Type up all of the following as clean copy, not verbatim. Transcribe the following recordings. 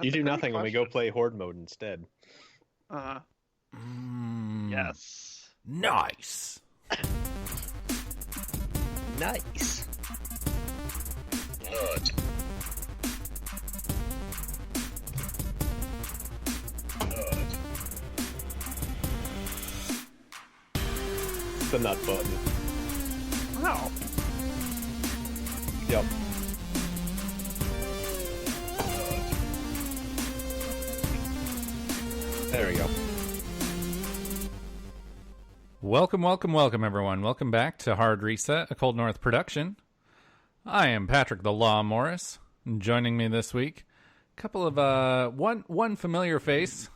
You do nothing when we go play Horde mode instead. Yes. Nice. Nice. Blood. The nut button. Wow. Yep. There we go. Welcome, everyone. Welcome back to Hard Reset, a Cold North production. I am Patrick the Law Morris, and joining me this week, a couple of one familiar face,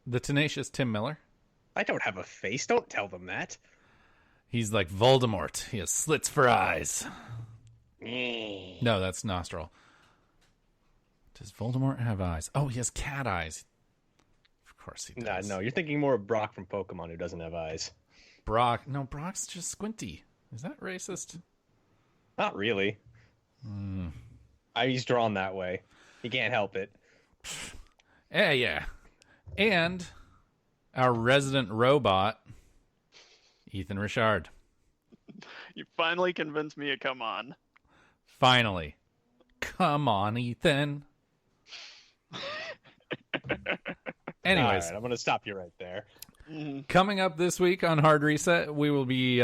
the tenacious Tim Miller. I don't have a face. Don't tell them that. He's like Voldemort. He has slits for eyes. No, that's nostril. Does Voldemort have eyes? Oh, he has cat eyes. Of course he does. No, you're thinking more of Brock from Pokemon, who doesn't have eyes. Brock. No, Brock's just squinty. Is that racist? Not really. He's drawn that way. He can't help it. Yeah. And our resident robot, Ethan Richard. You finally convinced me to come on. Finally. Come on, Ethan. Anyways, right, I'm going to stop you right there. Coming up this week on Hard Reset, we will be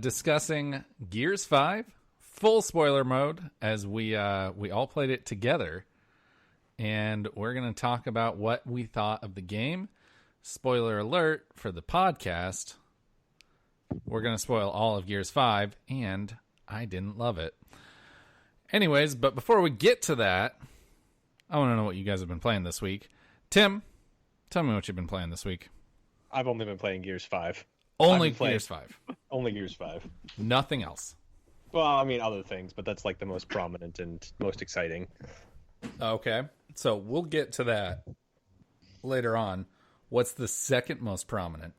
discussing Gears 5, full spoiler mode, as we all played it together. And we're going to talk about what we thought of the game. Spoiler alert for the podcast. We're going to spoil all of Gears 5, and I didn't love it. Anyways, but before we get to that, I want to know what you guys have been playing this week. Tim, tell me what you've been playing this week. I've only been playing Gears 5. Only Gears 5. Only Gears 5. Nothing else. Well, I mean, other things, but that's like the most prominent and most exciting. Okay, so we'll get to that later on. What's the second most prominent?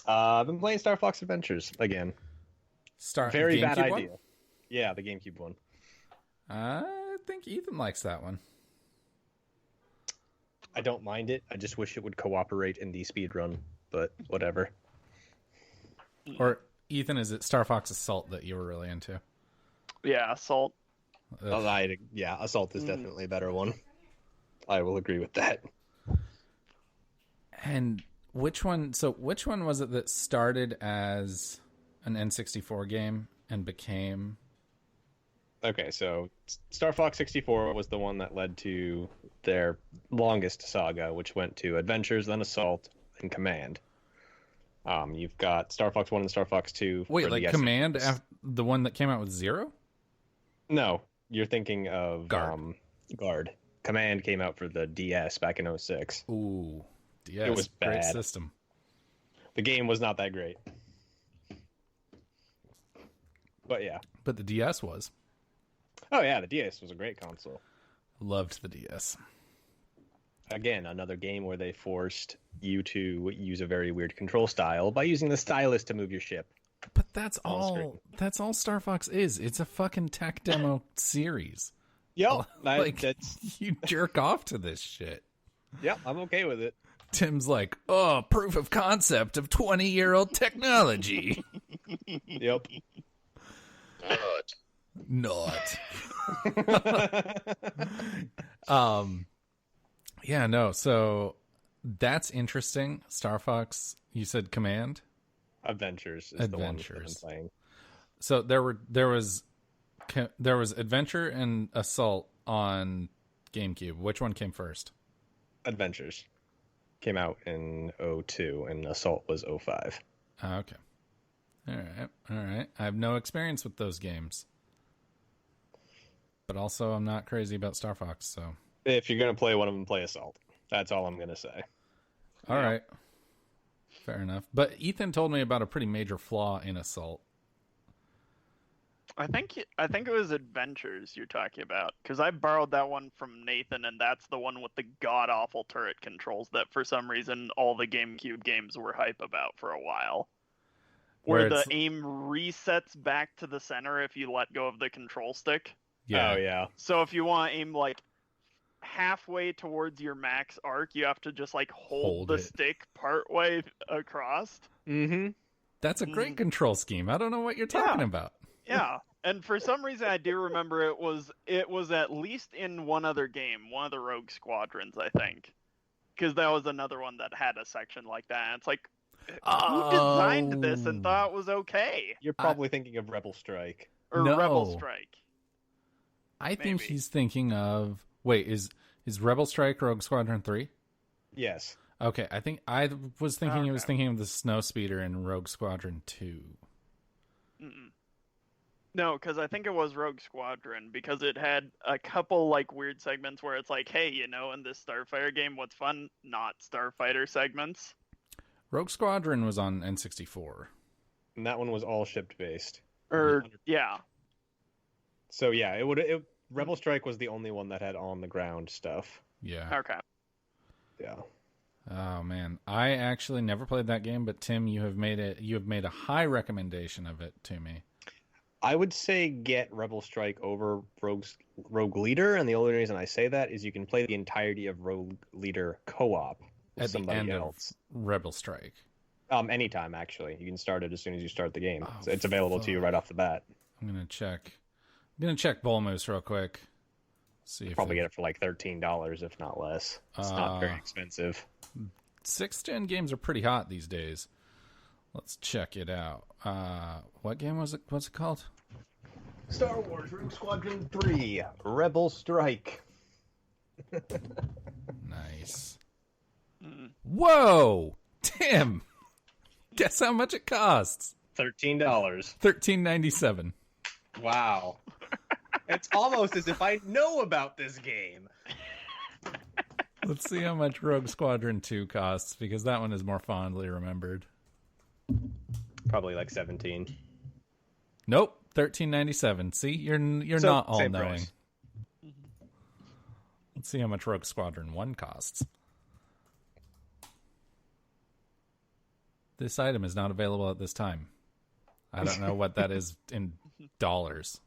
I've been playing Star Fox Adventures again. Very bad idea. One? Yeah, the GameCube one. I think Ethan likes that one. I don't mind it. I just wish it would cooperate in the speedrun, but whatever. Or, Ethan, is it Star Fox Assault that you were really into? Yeah, Assault. Assault is definitely a better one. I will agree with that. And which one was it that started as an N64 game and became... Okay, so Star Fox 64 was the one that led to their longest saga, which went to Adventures, then Assault, and Command. You've got Star Fox 1 and Star Fox 2. Wait, like Command, the one that came out with Zero? No, you're thinking of Guard. Command came out for the DS back in 06. Ooh, DS, it was bad. Great system. The game was not that great. But yeah. But the DS was. Oh yeah, the DS was a great console. Loved the DS. Again, another game where they forced you to use a very weird control style by using the stylus to move your ship. But that's all Star Fox is. It's a fucking tech demo series. Yep. You jerk off to this shit. Yep, I'm okay with it. Tim's like, oh, proof of concept of 20-year-old technology. Yep. Not. Yeah, no, so that's interesting. Star Fox, you said Command? Adventures is the one that I'm playing. So there was Adventure and Assault on GameCube. Which one came first? Adventures came out in 02 and Assault was 05. Okay. All right. I have no experience with those games. But also, I'm not crazy about Star Fox, so... If you're going to play one of them, play Assault. That's all I'm going to say. All right. Fair enough. But Ethan told me about a pretty major flaw in Assault. I think it was Adventures you're talking about, because I borrowed that one from Nathan, and that's the one with the god-awful turret controls that for some reason all the GameCube games were hype about for a while. Where the aim resets back to the center if you let go of the control stick. Yeah. Oh, yeah. So if you want to aim, like, halfway towards your max arc, you have to just like hold Hold the it. stick partway across. Mm-hmm. That's a great control scheme. I don't know what you're talking about. Yeah, and for some reason I do remember it was at least in one other game, one of the Rogue Squadrons, I think, because that was another one that had a section like that. And it's like, who designed this and thought it was okay? You're probably thinking of Rebel Strike. Or No. Rebel Strike. I think Maybe. he's thinking of. Wait, is Rebel Strike Rogue Squadron 3? Yes. Okay, I think I was thinking he was Okay. thinking of the Snow Speeder in Rogue Squadron 2. Mm-mm. No, because I think it was Rogue Squadron, because it had a couple like weird segments where it's like, hey, you know, in this Starfighter game, what's fun? Not Starfighter segments. Rogue Squadron was on N64. And that one was all shipped based. Or yeah, So yeah, Rebel Strike was the only one that had on the ground stuff. Yeah. okay. Yeah. Oh man, I actually never played that game, but Tim, you have made a high recommendation of it to me. I would say get Rebel Strike over Rogue Leader, and the only reason I say that is you can play the entirety of Rogue Leader co-op with At the somebody end else. of Rebel Strike. Anytime actually. You can start it as soon as you start the game. Oh, So it's available to you fuck. right off the bat. I'm gonna check Bull Moose real quick. See if Probably get it for like $13, if not less. It's not very expensive. 6th gen games are pretty hot these days. Let's check it out. What game was it? What's it called? Star Wars Rogue Squadron 3 Rebel Strike. Nice. Mm. Whoa, Tim! Guess how much it costs? $13. $13.97. Wow. It's almost as if I know about this game. Let's see how much Rogue Squadron 2 costs, because that one is more fondly remembered. Probably like 17. Nope, $13.97. See, you're So, not all same knowing. price. Let's see how much Rogue Squadron 1 costs. This item is not available at this time. I don't know what that is in dollars.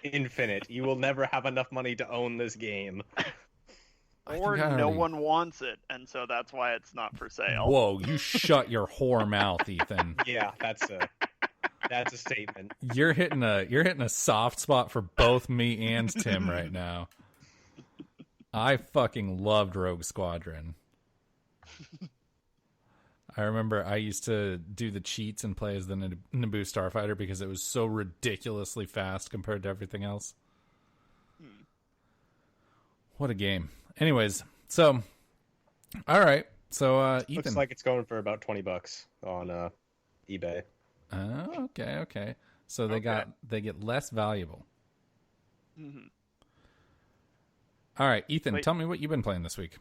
Infinite. You will never have enough money to own this game. Or think I no already- one wants it, and so that's why it's not for sale. Whoa, you shut your whore mouth, Ethan. Yeah, that's a statement. You're hitting a soft spot for both me and Tim right now. I fucking loved Rogue Squadron. I remember I used to do the cheats and play as the Naboo Starfighter because it was so ridiculously fast compared to everything else. What a game. Anyways, so all right. So Ethan. Looks like it's going for about $20 on eBay. Oh, okay. So they Okay. get less valuable. Mhm. All right, Ethan, Wait. tell me what you've been playing this week.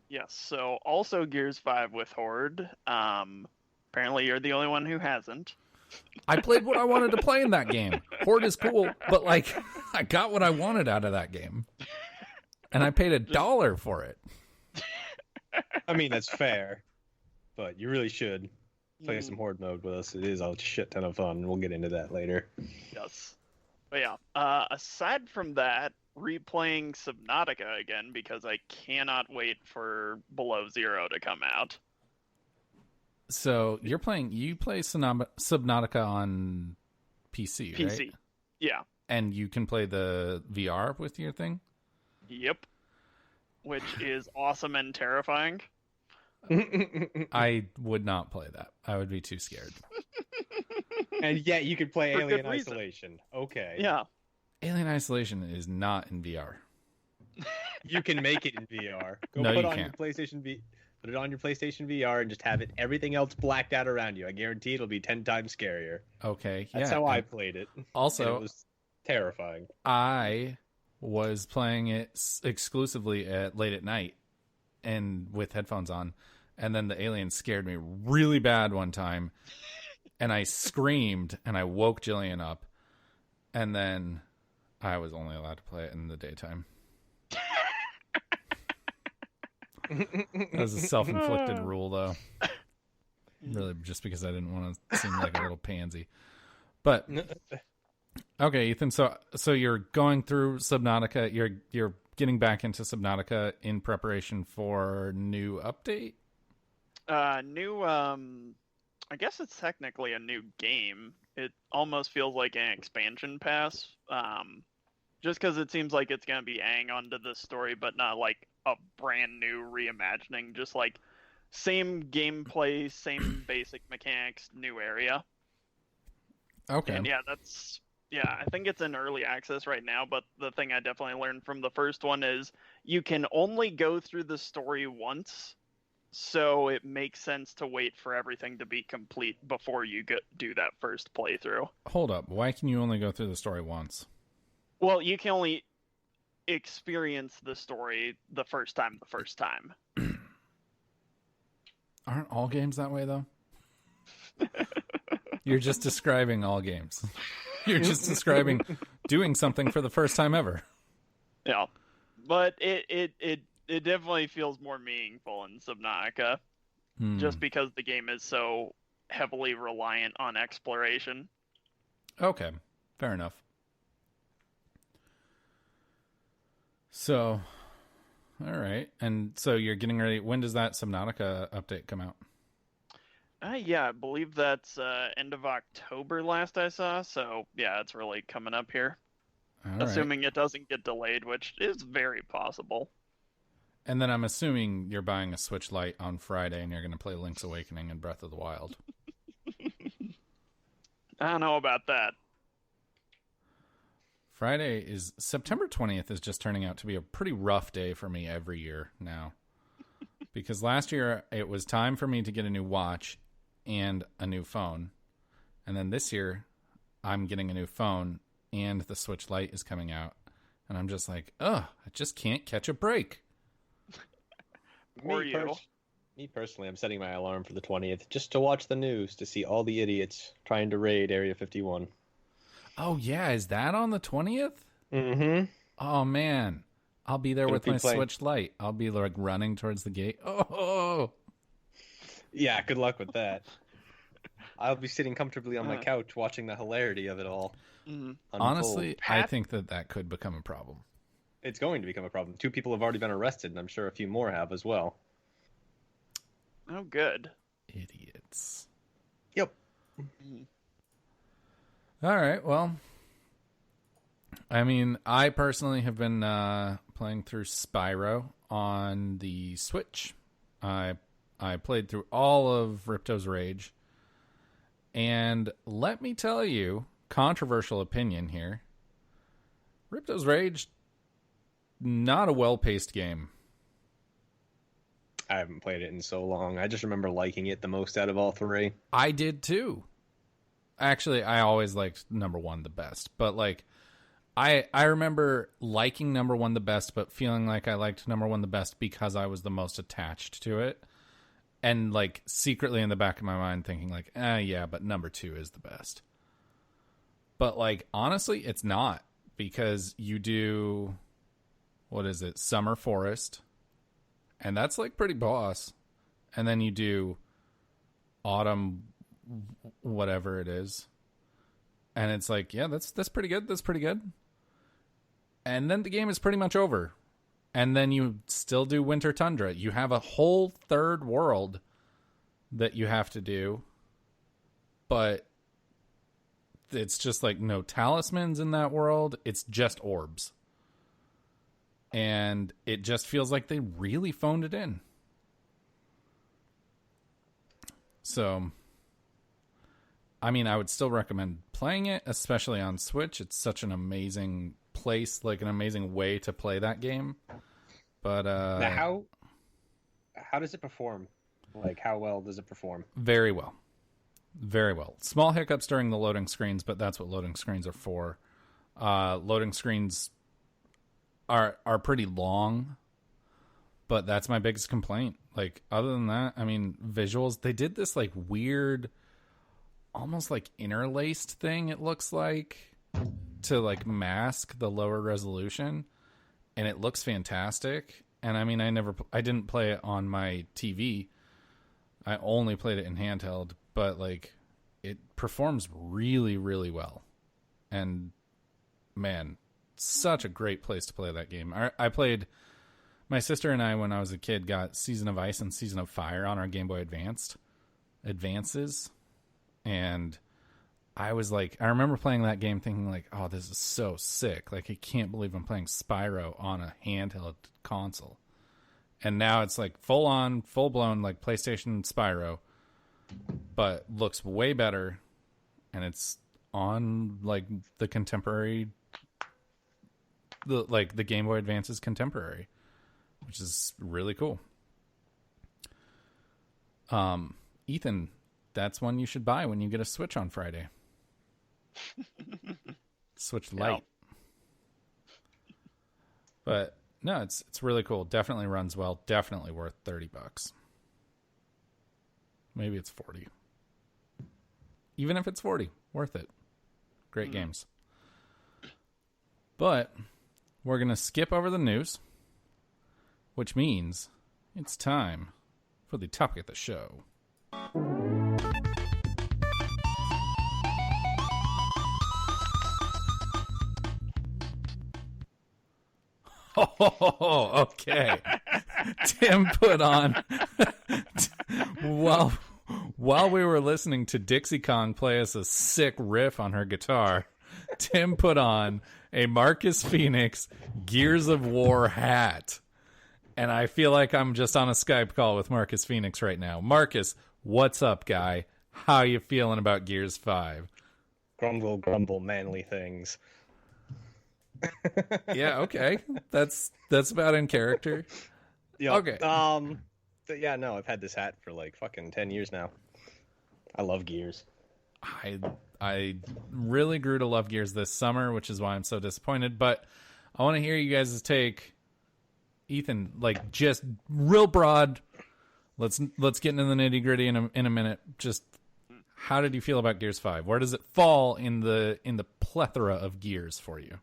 Yes, so also Gears 5 with Horde. Apparently you're the only one who hasn't. I played what I wanted to play in that game. Horde is cool, but like I got what I wanted out of that game. And I paid $1 for it. I mean, that's fair, but you really should play Mm, some Horde mode with us. It is a shit ton of fun. We'll get into that later. Yes. But yeah, aside from that, replaying Subnautica again because I cannot wait for Below Zero to come out. So you play Subnautica on PC, right? PC. Yeah. And you can play the VR with your thing? Yep. Which is awesome and terrifying. I would not play that. I would be too scared. And yet you could play For Alien good reason. Isolation. Okay. Yeah. Alien Isolation is not in VR. You can make it in VR. Go No, put you on can't. your put it on your PlayStation VR and just have it everything else blacked out around you. I guarantee it'll be 10 times scarier. Okay, yeah. That's how I and played it. And Also, it was terrifying. I was playing it exclusively at late at night and with headphones on, and then the alien scared me really bad one time, and I screamed and I woke Jillian up, and then I was only allowed to play it in the daytime. That was a self-inflicted rule, though. Really, just because I didn't want to seem like a little pansy. But okay, Ethan. So you're going through Subnautica. You're getting back into Subnautica in preparation for new update? I guess it's technically a new game. It almost feels like an expansion pass. Just because it seems like it's going to be adding onto the story, but not like a brand new reimagining. Just like same gameplay, same basic mechanics, new area. Okay. And yeah, I think it's in early access right now, but the thing I definitely learned from the first one is you can only go through the story once, so it makes sense to wait for everything to be complete before you do that first playthrough. Hold up. Why can you only go through the story once? Well, you can only experience the story the first time. Aren't all games that way, though? You're just describing all games. You're just describing doing something for the first time ever. Yeah, but it definitely feels more meaningful in Subnautica, just because the game is so heavily reliant on exploration. Okay, fair enough. So, all right. And so you're getting ready. When does that Subnautica update come out? Yeah, I believe that's end of October last I saw. So, yeah, it's really coming up here. All Assuming it doesn't get delayed, which is very possible. And then I'm assuming you're buying a Switch Lite on Friday and you're going to play Link's Awakening and Breath of the Wild. I don't know about that. Friday is September 20th is just turning out to be a pretty rough day for me every year now. Because last year it was time for me to get a new watch and a new phone. And then this year I'm getting a new phone and the Switch Lite is coming out. And I'm just like, I just can't catch a break. Me personally, I'm setting my alarm for the 20th just to watch the news to see all the idiots trying to raid Area 51. Oh, yeah. Is that on the 20th? Mm-hmm. Oh, man. I'll be there with my Switch Lite. I'll be like running towards the gate. Oh! Yeah, good luck with that. I'll be sitting comfortably on my couch watching the hilarity of it all. Honestly, I think that could become a problem. It's going to become a problem. 2 people have already been arrested, and I'm sure a few more have as well. Oh, good. Idiots. Yep. All right, well, I mean, I personally have been playing through Spyro on the Switch. I played through all of Ripto's Rage. And let me tell you, controversial opinion here, Ripto's Rage, not a well-paced game. I haven't played it in so long. I just remember liking it the most out of all 3. I did too. Actually, I always liked number 1 the best. But like, I remember liking number 1 the best, but feeling like I liked number 1 the best because I was the most attached to it. And like secretly in the back of my mind thinking like, yeah, but number 2 is the best. But like, honestly, it's not, because you do, what is it? Summer Forest. And that's like pretty boss. And then you do Autumn, whatever it is. And it's like, yeah, that's pretty good. That's pretty good. And then the game is pretty much over. And then you still do Winter Tundra. You have a whole third world that you have to do. But it's just like no talismans in that world. It's just orbs. And it just feels like they really phoned it in. So, I mean, I would still recommend playing it, especially on Switch. It's such an amazing place, like an amazing way to play that game. But now, how does it perform? Like, how well does it perform? Very well. Very well. Small hiccups during the loading screens, but that's what loading screens are for. Loading screens are pretty long, but that's my biggest complaint. Like, other than that, I mean, visuals, they did this like weird, almost like interlaced thing, it looks like, to like mask the lower resolution, and it looks fantastic. And I mean, I didn't play it on my TV. I only played it in handheld, but like, it performs really, really well. And man, such a great place to play that game. I played, my sister and I, when I was a kid, got Season of Ice and Season of Fire on our Game Boy Advances. And I was like, I remember playing that game thinking like, oh, this is so sick. Like, I can't believe I'm playing Spyro on a handheld console. And now it's like full blown like PlayStation Spyro, but looks way better. And it's on like the contemporary, the Game Boy Advance's contemporary, which is really cool. Ethan, that's one you should buy when you get a Switch on Friday. Switch Lite. But no, it's really cool. Definitely runs well. Definitely worth $30. Maybe it's 40. Even if it's 40, worth it. Great games. But we're going to skip over the news, which means it's time for the topic of the show. Oh, okay. Tim put on while we were listening to Dixie Kong play us a sick riff on her guitar, Tim put on a Marcus Phoenix Gears of War hat. And I feel like I'm just on a Skype call with Marcus Phoenix right now. Marcus, what's up, guy? How you feeling about Gears 5? Grumble, grumble, manly things. Yeah, okay. That's about in character. Yeah. Okay. Yeah, no, I've had this hat for like fucking 10 years now. I love Gears. I really grew to love Gears this summer, which is why I'm so disappointed. But I want to hear you guys' take. Ethan, like, just real broad. Let's get into the nitty gritty in a minute. Just how did you feel about Gears 5? Where does it fall in the plethora of Gears for you?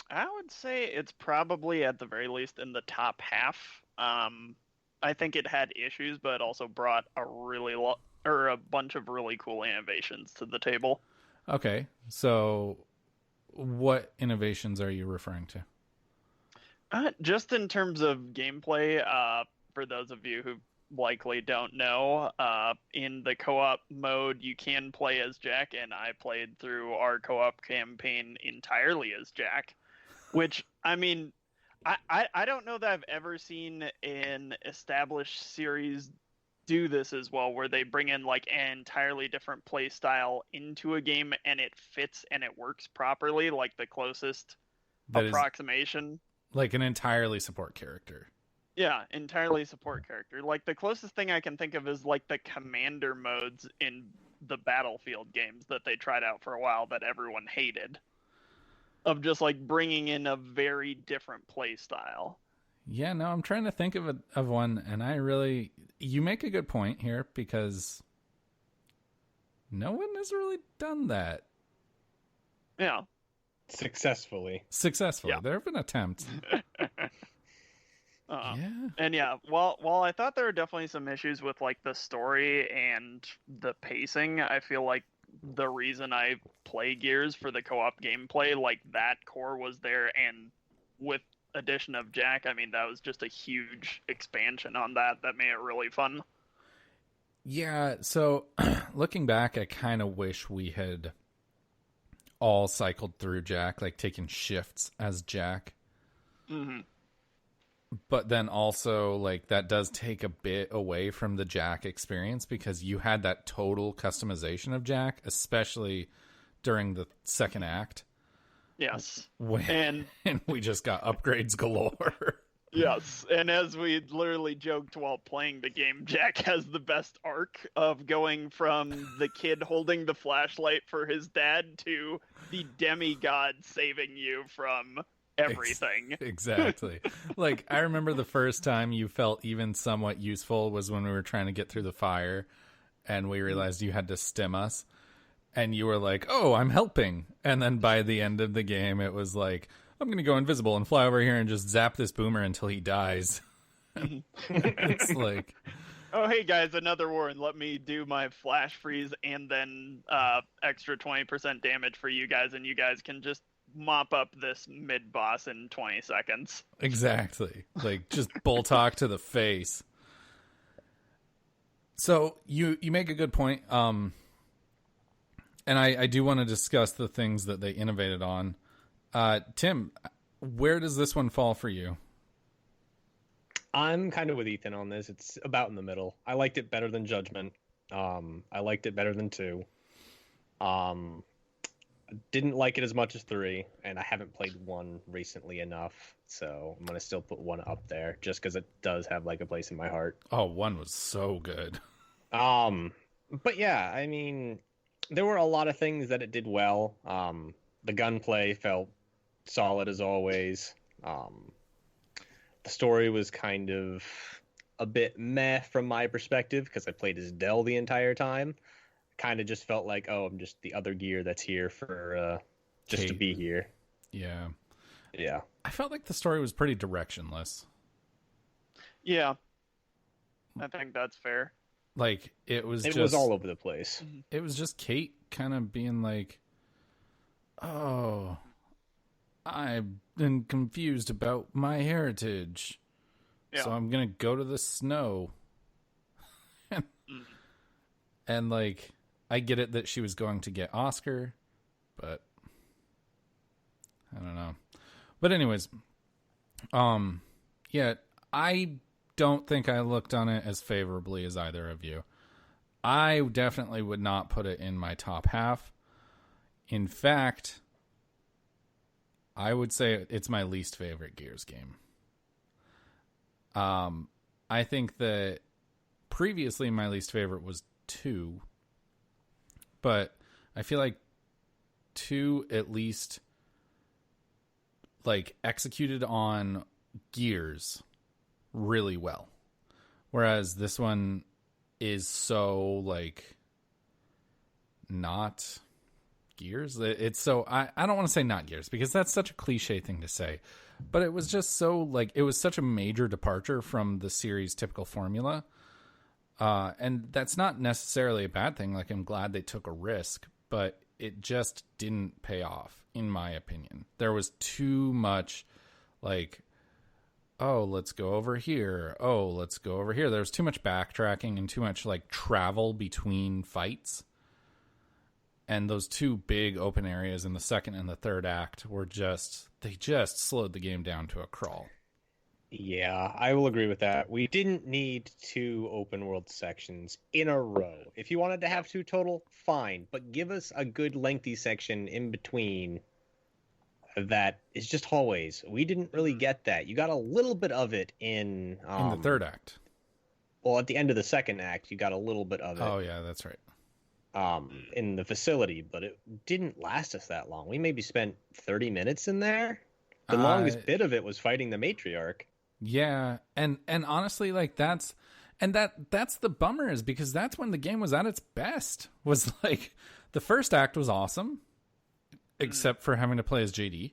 I would say it's probably at the very least in the top half. I think it had issues, but it also brought a bunch of really cool innovations to the table. Okay, so what innovations are you referring to? Just in terms of gameplay, for those of you who likely don't know, in the co-op mode, you can play as Jack, and I played through our co-op campaign entirely as Jack, which, I mean, I don't know that I've ever seen an established series do this as well, where they bring in like an entirely different play style into a game and it fits and it works properly, like the closest approximation. Like an entirely support character. Yeah, entirely support character. Like the closest thing I can think of is like the commander modes in the Battlefield games that they tried out for a while that everyone hated. Of just like bringing in a very different play style. Yeah, no, I'm trying to think of one, and you make a good point here, because no one has really done that. Yeah. Successfully. Yeah. There have been attempts. Yeah. And yeah, while I thought there were definitely some issues with like the story and the pacing, I feel like the reason I play Gears for the co-op gameplay, like that core was there, and with addition of Jack, I mean, that was just a huge expansion on that made it really fun. Yeah, so looking back, I kind of wish we had all cycled through Jack, like taking shifts as Jack. Mm-hmm. But then also, like, that does take a bit away from the Jack experience, because you had that total customization of Jack, especially during the second act. Yes. And we just got upgrades galore. Yes, and as we literally joked while playing the game, Jack has the best arc of going from the kid holding the flashlight for his dad to the demigod saving you from everything. Exactly. Like, I remember the first time you felt even somewhat useful was when we were trying to get through the fire, and we realized you had to stim us. And you were like, oh, I'm helping. And then by the end of the game, it was like, I'm going to go invisible and fly over here and just zap this boomer until he dies. It's like, oh, hey, guys, another warning. Let me do my flash freeze and then extra 20% damage for you guys. And you guys can just mop up this mid boss in 20 seconds. Exactly. Like, just bull talk to the face. So you make a good point. And I do want to discuss the things that they innovated on. Tim, where does this one fall for you? I'm kind of with Ethan on this. It's about in the middle. I liked it better than Judgment. I liked it better than 2. Didn't like it as much as 3, and I haven't played 1 recently enough, so I'm gonna still put 1 up there just because it does have like a place in my heart. Oh, 1 was so good. But yeah, I mean, there were a lot of things that it did well. The gunplay felt solid as always. The story was kind of a bit meh from my perspective because I played as Dell the entire time. Kind of just felt like, oh, I'm just the other gear that's here for just to be here. Yeah. Yeah. I felt like the story was pretty directionless. Yeah. I think that's fair. Like, it was all over the place. It was just Kate kind of being like, oh, I've been confused about my heritage. Yeah. So I'm going to go to the snow. And, like, I get it that she was going to get Oscar, but I don't know. But anyways, yeah, I don't think I looked on it as favorably as either of you. I definitely would not put it in my top half. In fact, I would say it's my least favorite Gears game. I think that previously my least favorite was 2, but I feel like 2 at least like executed on Gears really well, whereas this one is so like not Gears. It's so I don't want to say not Gears because that's such a cliche thing to say, but it was just so like it was such a major departure from the series' typical formula. And that's not necessarily a bad thing. Like, I'm glad they took a risk, but it just didn't pay off, in my opinion. There was too much, like, oh, let's go over here. Oh, let's go over here. There was too much backtracking and too much, like, travel between fights. And those 2 big open areas in the second and the third act were they just slowed the game down to a crawl. Yeah, I will agree with that. We didn't need 2 open world sections in a row. If you wanted to have 2 total, fine, but give us a good lengthy section in between that is just hallways. We didn't really get that. You got a little bit of it in the third act. Well, at the end of the second act, you got a little bit of it. Oh yeah, that's right. In the facility, but it didn't last us that long. We maybe spent 30 minutes in there. The longest bit of it was fighting the matriarch. Yeah, and honestly, like that's the bummer is because that's when the game was at its best. Was like the first act was awesome, except for having to play as JD.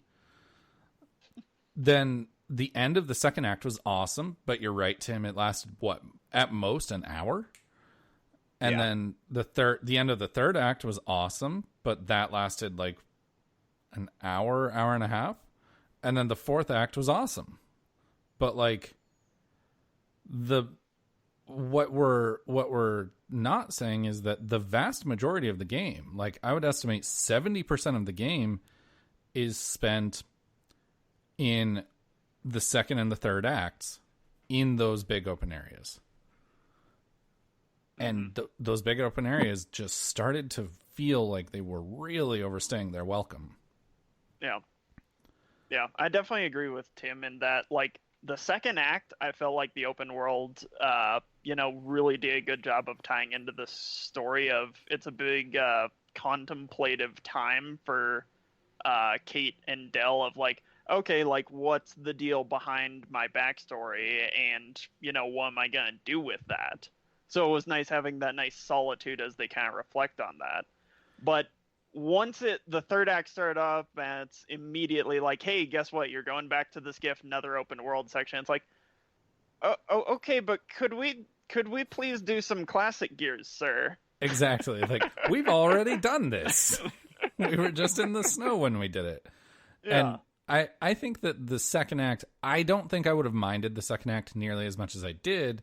Then the end of the second act was awesome, but you're right, Tim. It lasted what at most an hour, and then the end of the third act was awesome, but that lasted like an hour and a half, and then the fourth act was awesome. But like what we're not saying is that the vast majority of the game, like I would estimate 70% of the game is spent in the second and the third acts in those big open areas. And those big open areas just started to feel like they were really overstaying their welcome. Yeah. Yeah, I definitely agree with Tim in that, like, the second act, I felt like the open world, really did a good job of tying into the story of it's a big contemplative time for Kate and Dell of like, okay, like what's the deal behind my backstory and, what am I going to do with that? So it was nice having that nice solitude as they kind of reflect on that. But once the third act started off, and it's immediately like, hey, guess what? You're going back to this gift, another open world section. It's like, oh, okay, but could we please do some classic Gears, sir? Exactly. Like, we've already done this. We were just in the snow when we did it. And I think that the second act, I don't think I would have minded the second act nearly as much as I did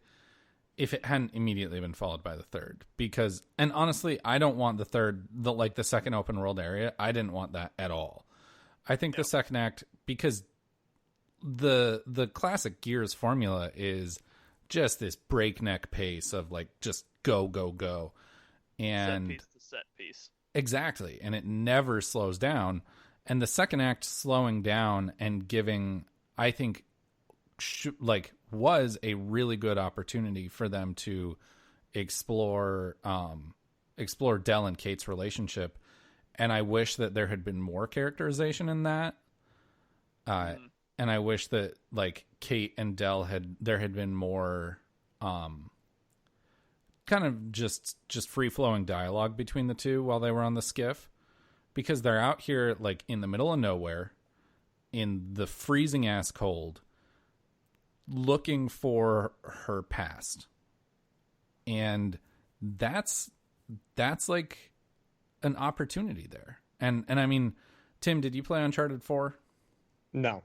if it hadn't immediately been followed by the third. Because, and honestly, I don't want the second open world area. I didn't want that at all. I think the second act, because the classic Gears formula is just this breakneck pace of like just go, go, go. And set piece to set piece. Exactly. And it never slows down. And the second act slowing down and giving, I think, was a really good opportunity for them to explore Del and Kate's relationship. And I wish that there had been more characterization in that. And I wish that like Kate and Del there had been more kind of just free flowing dialogue between the two while they were on the skiff. Because they're out here, like, in the middle of nowhere, in the freezing ass cold, looking for her past. And that's like an opportunity there. And I mean, Tim, did you play Uncharted 4? No.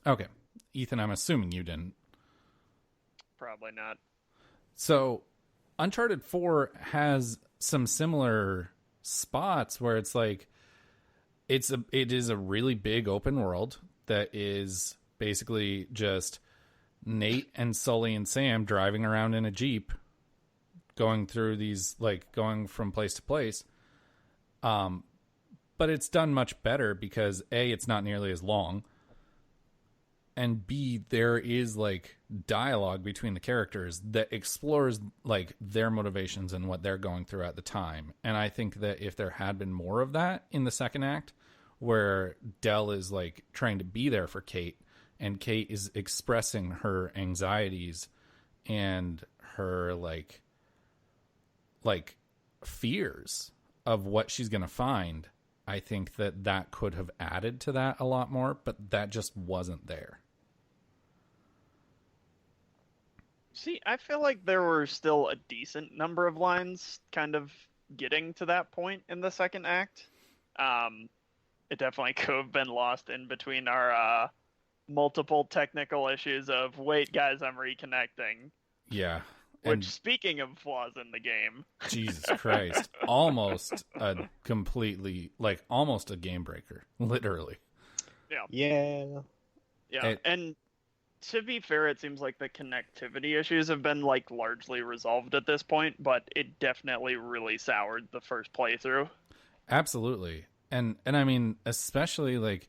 Okay. Ethan, I'm assuming you didn't. Probably not. So, Uncharted 4 has some similar spots where it's like, it is a really big open world that is basically just Nate and Sully and Sam driving around in a Jeep, going through these, like, going from place to place. But it's done much better because A, it's not nearly as long, and B, there is like dialogue between the characters that explores like their motivations and what they're going through at the time. And I think that if there had been more of that in the second act, where Del is like trying to be there for Kate and Kate is expressing her anxieties and her like fears of what she's going to find, I think that could have added to that a lot more, but that just wasn't there. See, I feel like there were still a decent number of lines kind of getting to that point in the second act. It definitely could have been lost in between our multiple technical issues of, wait, guys, I'm reconnecting. Yeah. Which, speaking of flaws in the game... Jesus Christ. Almost a game breaker. Literally. Yeah. And to be fair, it seems like the connectivity issues have been, like, largely resolved at this point, but it definitely really soured the first playthrough. Absolutely. And I mean, especially, like...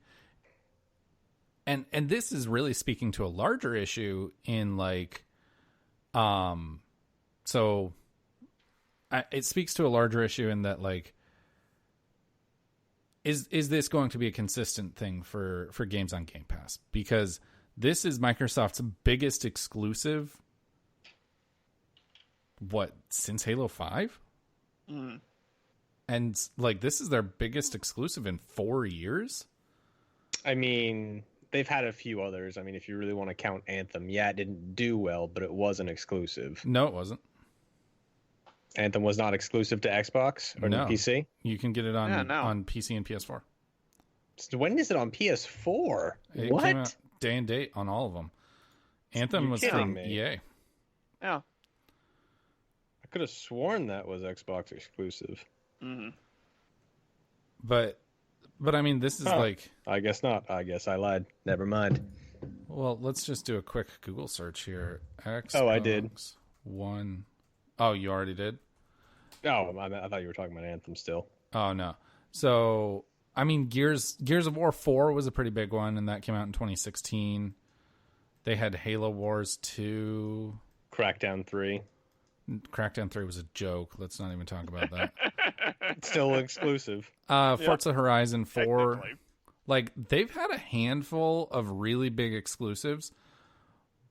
And this is really speaking to a larger issue in, like... So it speaks to a larger issue in that, like, is this going to be a consistent thing for games on Game Pass? Because this is Microsoft's biggest exclusive, since Halo 5? Mm. And, like, this is their biggest exclusive in 4 years? I mean, they've had a few others. I mean, if you really want to count Anthem, yeah, it didn't do well, but it was an exclusive. No, it wasn't. Anthem was not exclusive to Xbox or PC? You can get it on PC and PS4. So when is it on PS4? It what? came out day and date on all of them. Anthem was from EA. Yeah. I could have sworn that was Xbox exclusive. Mm-hmm. But I mean, this is like... I guess not. I guess I lied. Never mind. Well, let's just do a quick Google search here. Xbox I did. One. Oh, you already did? Oh, I thought you were talking about Anthem still. Oh, no. So, I mean, Gears of War 4 was a pretty big one, and that came out in 2016. They had Halo Wars 2. Crackdown 3. Crackdown 3 was a joke. Let's not even talk about that. Still exclusive. Forza Horizon 4. Like, they've had a handful of really big exclusives,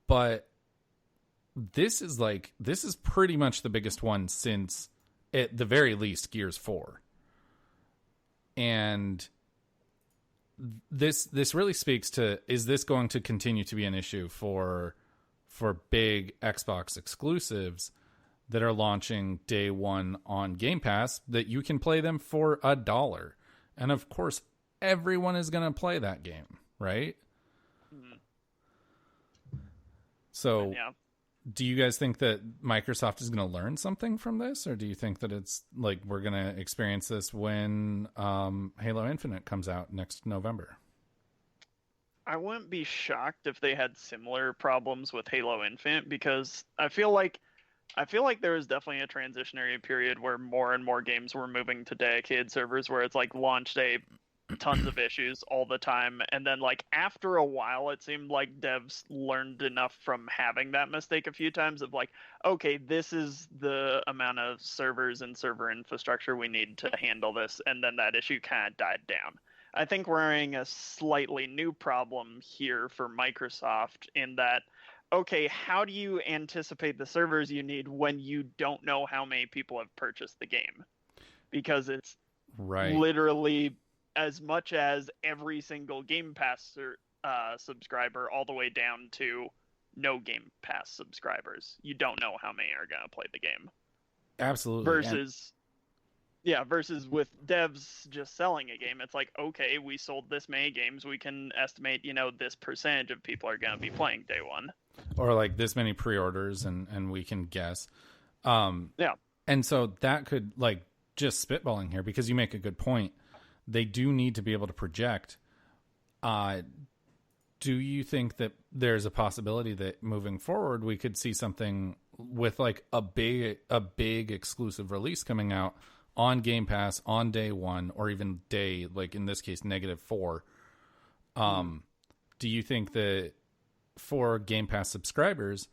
but this is pretty much the biggest one since, at the very least, Gears 4. And this really speaks to, is this going to continue to be an issue for big Xbox exclusives that are launching day one on Game Pass, that you can play them for $1? And of course, everyone is going to play that game, right? Mhm. So Yeah. do you guys think that Microsoft is going to learn something from this, or do you think that it's like we're going to experience this when Halo Infinite comes out next November? I wouldn't be shocked if they had similar problems with Halo Infinite, because I feel like there was definitely a transitionary period where more and more games were moving to dedicated servers, where it's like launch day, tons of issues all the time, and then like after a while it seemed like devs learned enough from having that mistake a few times of like, okay, this is the amount of servers and server infrastructure we need to handle this, and then that issue kind of died down. I think we're in a slightly new problem here for Microsoft in that, okay, how do you anticipate the servers you need when you don't know how many people have purchased the game? Because it's Right. literally as much as every single Game Pass subscriber, all the way down to no Game Pass subscribers. You don't know how many are going to play the game. Absolutely. Versus with devs just selling a game, it's like, okay, we sold this many games, we can estimate, this percentage of people are going to be playing day one. Or like this many pre-orders, and we can guess. Yeah. And so that could, like, just spitballing here, because you make a good point. They do need to be able to project. Do you think that there's a possibility that moving forward we could see something with like a big exclusive release coming out on Game Pass on day one, or even day, like in this case, -4? Do you think that for Game Pass subscribers,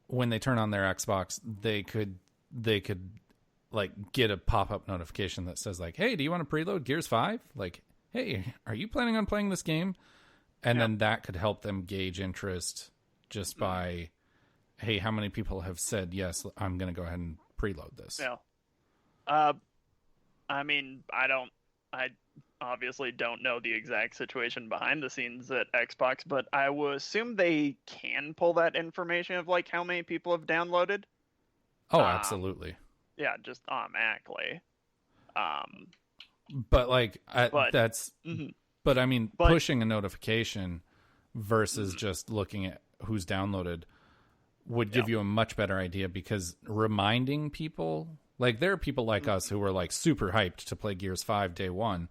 when they turn on their Xbox, they could like get a pop-up notification that says like, hey, do you want to preload Gears 5? Like, hey, are you planning on playing this game? And then that could help them gauge interest just by, hey, how many people have said, yes, I'm going to go ahead and preload this? Yeah. I mean, I obviously don't know the exact situation behind the scenes at Xbox, but I would assume they can pull that information of like how many people have downloaded. Oh, absolutely. Yeah, just automatically. But like, that's, mhm. but I mean, pushing a notification versus just looking at who's downloaded would give you a much better idea, because reminding people, like there are people like us who are like super hyped to play Gears 5 day one,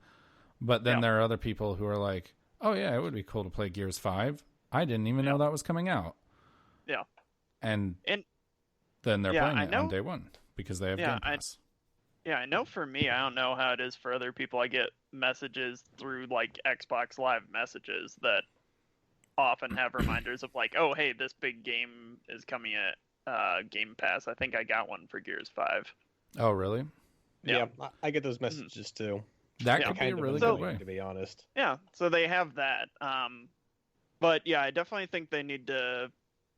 but then there are other people who are like, oh yeah, it would be cool to play Gears 5. I didn't even know that was coming out. Yeah. And then they're playing it on day one because they have Game Pass. I know for me, I don't know how it is for other people. I get messages through like Xbox Live messages that often have reminders of like, oh, hey, this big game is coming at Game Pass. I think I got one for Gears 5. Oh, really? Yeah, I get those messages too. That could be a really good way, to be honest. Yeah, so they have that. But yeah, I definitely think they need to.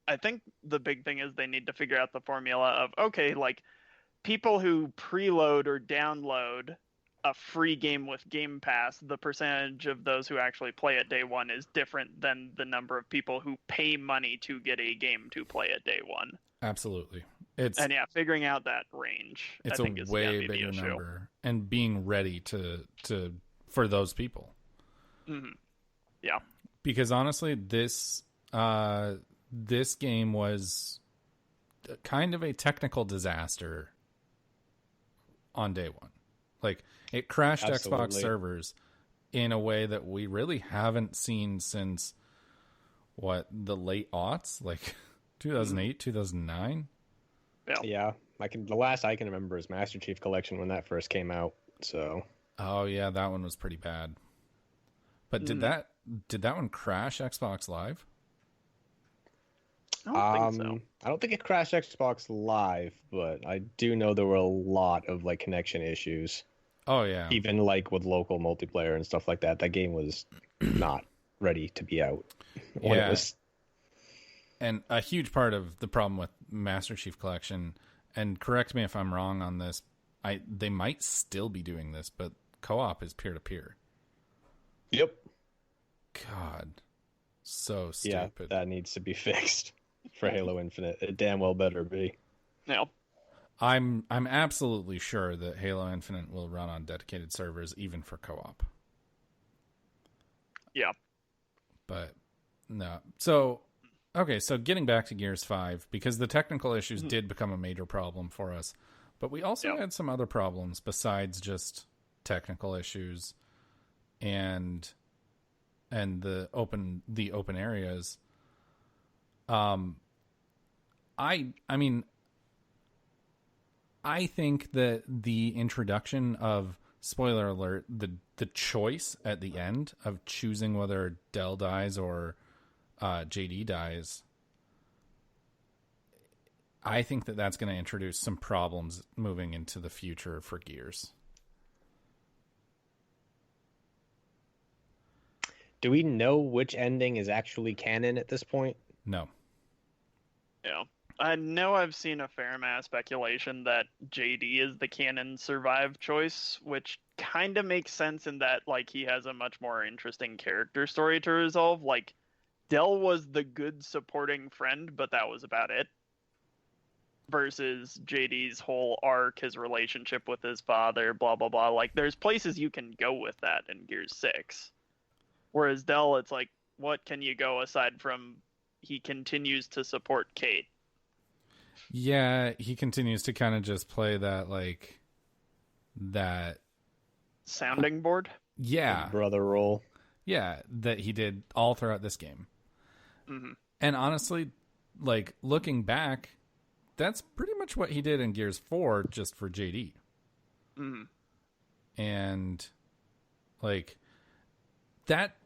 I think the big thing is they need to figure out the formula of, okay, like people who preload or download a free game with Game Pass, the percentage of those who actually play it day one is different than the number of people who pay money to get a game to play it day one. Absolutely. Figuring out that range, it's I think, a is way bigger number, and being ready to for those people. Mm-hmm. Yeah, because honestly, this game was kind of a technical disaster on day one. Like, it crashed Xbox servers in a way that we really haven't seen since the late aughts, like 2008, 2009. Yeah, the last I can remember is Master Chief Collection when that first came out. So. Oh yeah, that one was pretty bad. But did that one crash Xbox Live? I don't think so. I don't think it crashed Xbox Live, but I do know there were a lot of like connection issues. Oh yeah. Even like with local multiplayer and stuff like that. That game was not ready to be out when it was. And a huge part of the problem with Master Chief Collection, and correct me if I'm wrong on this, they might still be doing this, but co-op is peer-to-peer. Yep. God. So stupid. Yeah, that needs to be fixed for Halo Infinite. It damn well better be. Yeah. I'm absolutely sure that Halo Infinite will run on dedicated servers even for co-op. Yeah. But no. So, okay, so getting back to Gears 5, because the technical issues did become a major problem for us, but we also had some other problems besides just technical issues and the open areas. I mean, I think that the introduction of, spoiler alert, the choice at the end of choosing whether Dell dies or JD dies, I think that that's going to introduce some problems moving into the future for Gears. Do we know which ending is actually canon at this point? No. Yeah. I know I've seen a fair amount of speculation that JD is the canon survive choice, which kind of makes sense in that, like, he has a much more interesting character story to resolve. Like, Dell was the good supporting friend, but that was about it. Versus JD's whole arc, his relationship with his father, blah, blah, blah. Like, there's places you can go with that in Gears 6. Whereas Dell, it's like, what can you go aside from he continues to support Kate? Yeah, he continues to kind of just play that, like, that sounding board. Yeah, brother role. Yeah, that he did all throughout this game. Mm-hmm. And honestly, like, looking back, that's pretty much what he did in Gears 4 just for JD. Mm-hmm. And, like, that,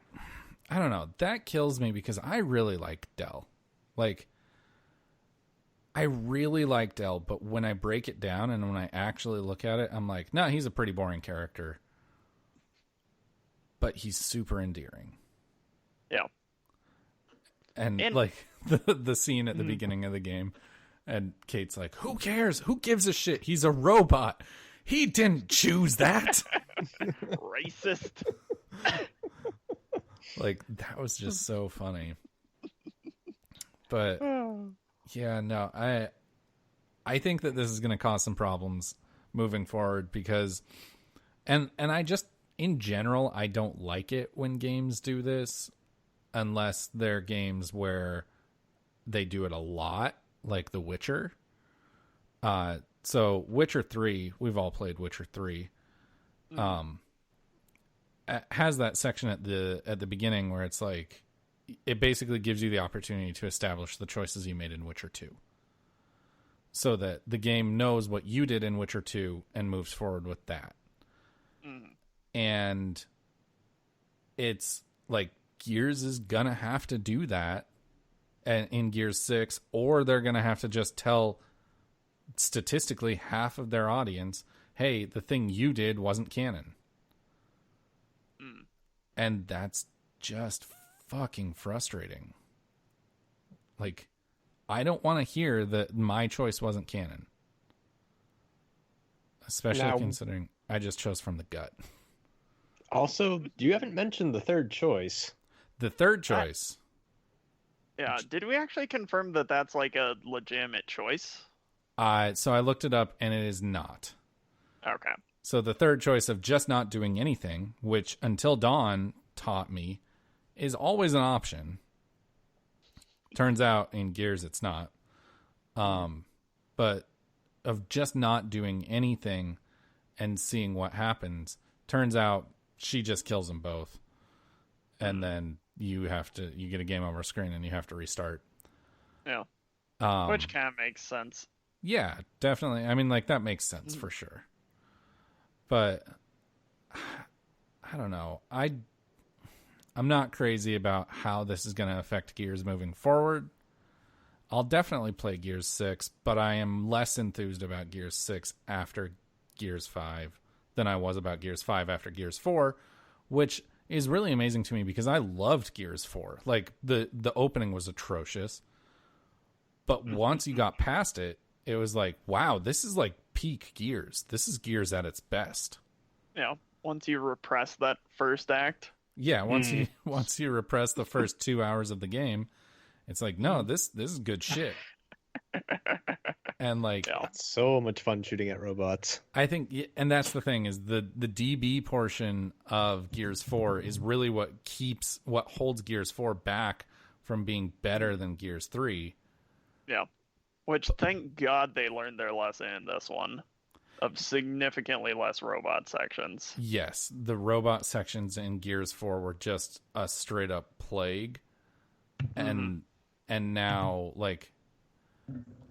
I don't know, that kills me because I really like Dell. Like, I really like Dell, but when I break it down and when I actually look at it, I'm like, no, he's a pretty boring character. But he's super endearing. Yeah. And like, the scene at the beginning of the game, and Kate's like, who cares? Who gives a shit? He's a robot. He didn't choose that. Racist. Like, that was just so funny. But yeah, no, I think that this is going to cause some problems moving forward because, and I just, in general, I don't like it when games do this unless they're games where they do it a lot, like The Witcher. So Witcher 3, we've all played Witcher 3. Has that section at the beginning where it's like, it basically gives you the opportunity to establish the choices you made in Witcher 2. So that the game knows what you did in Witcher 2 and moves forward with that. And it's like Gears is going to have to do that in Gears 6, or they're going to have to just tell statistically half of their audience, hey, the thing you did wasn't canon. And that's just fucking frustrating. Like, I don't want to hear that my choice wasn't canon. Especially considering I just chose from the gut. Also, you haven't mentioned the third choice. The third choice. Yeah, did we actually confirm that that's like a legitimate choice? So I looked it up and it is not. Okay. So the third choice of just not doing anything, which Until Dawn taught me, is always an option. Turns out in Gears it's not. But of just not doing anything and seeing what happens, turns out she just kills them both. And then you get a game over screen and you have to restart. Yeah. Which kind of makes sense. Yeah, definitely. I mean, like, that makes sense for sure. But I don't know. I'm not crazy about how this is going to affect Gears moving forward. I'll definitely play Gears 6, but I am less enthused about Gears 6 after Gears 5 than I was about Gears 5 after Gears 4, which is really amazing to me because I loved Gears 4. Like, the opening was atrocious. But once you got past it, it was like, wow, this is like peak Gears. This is Gears at its best. Yeah, once you repress that first act. Yeah, once you repress the first 2 hours of the game, it's like, no, this is good shit. And like, Yeah. It's so much fun shooting at robots. I think, and that's the thing is the DB portion of Gears 4 is really what holds Gears 4 back from being better than Gears 3. Yeah. Which, thank God they learned their lesson in this one of significantly less robot sections. Yes, the robot sections in Gears 4 were just a straight up plague. And now like,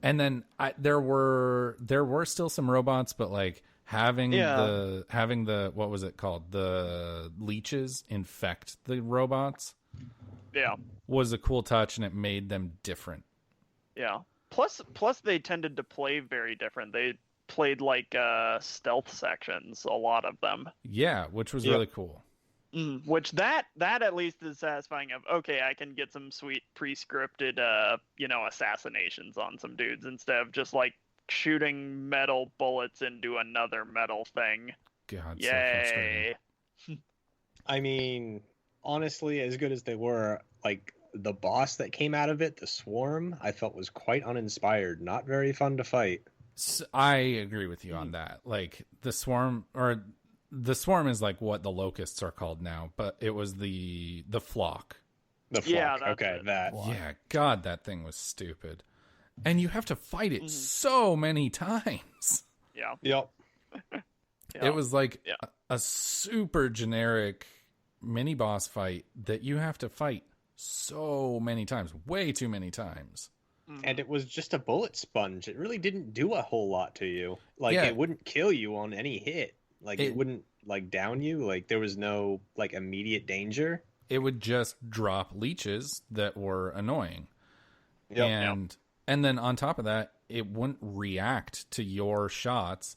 and then there were still some robots, but like having the what was it called, the leeches infect the robots, was a cool touch, and it made them different. Yeah. Plus they tended to play very different. They played like stealth sections, a lot of them. Yeah, which was really cool. Which that at least is satisfying of, okay, I can get some sweet pre-scripted assassinations on some dudes instead of just like shooting metal bullets into another metal thing. God, yay. so frustrating. I mean, honestly, as good as they were, like the boss that came out of it, the Swarm, I felt was quite uninspired, not very fun to fight. So I agree with you on that. Like the Swarm is like what the Locusts are called now, but it was the flock. The flock. Okay, that. Yeah, God, that thing was stupid. And you have to fight it so many times. Yeah. Yep. It was like a super generic mini boss fight that you have to fight so many times, way too many times. And it was just a bullet sponge. It really didn't do a whole lot to you. Like, it wouldn't kill you on any hit. Like, it wouldn't, like, down you. Like, there was no, like, immediate danger. It would just drop leeches that were annoying. Yep. And then on top of that, it wouldn't react to your shots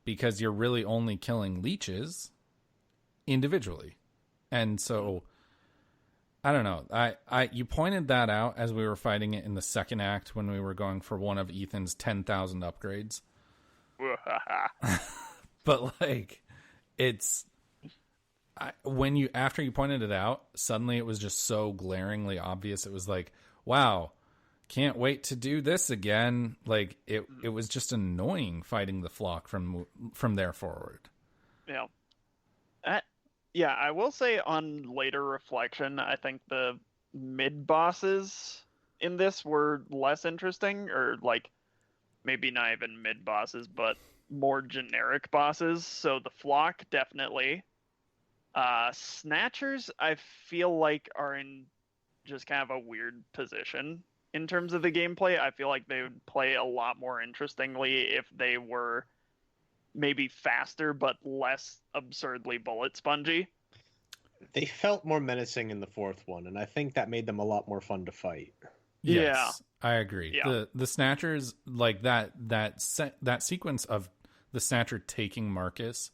because you're really only killing leeches individually. And so, I don't know. You pointed that out as we were fighting it in the second act when we were going for one of Ethan's 10,000 upgrades. But like, after you pointed it out, suddenly it was just so glaringly obvious. It was like, wow, can't wait to do this again. Like it was just annoying fighting the flock from there forward. Yeah. Yeah, I will say on later reflection, I think the mid bosses in this were less interesting, or like maybe not even mid bosses, but more generic bosses. So the flock, definitely. Snatchers, I feel like are in just kind of a weird position in terms of the gameplay. I feel like they would play a lot more interestingly if they were maybe faster but less absurdly bullet spongy. They felt more menacing in the fourth one, and I think that made them a lot more fun to fight. Yes, I agree. Yeah. The Snatchers, like that sequence of the Snatcher taking Marcus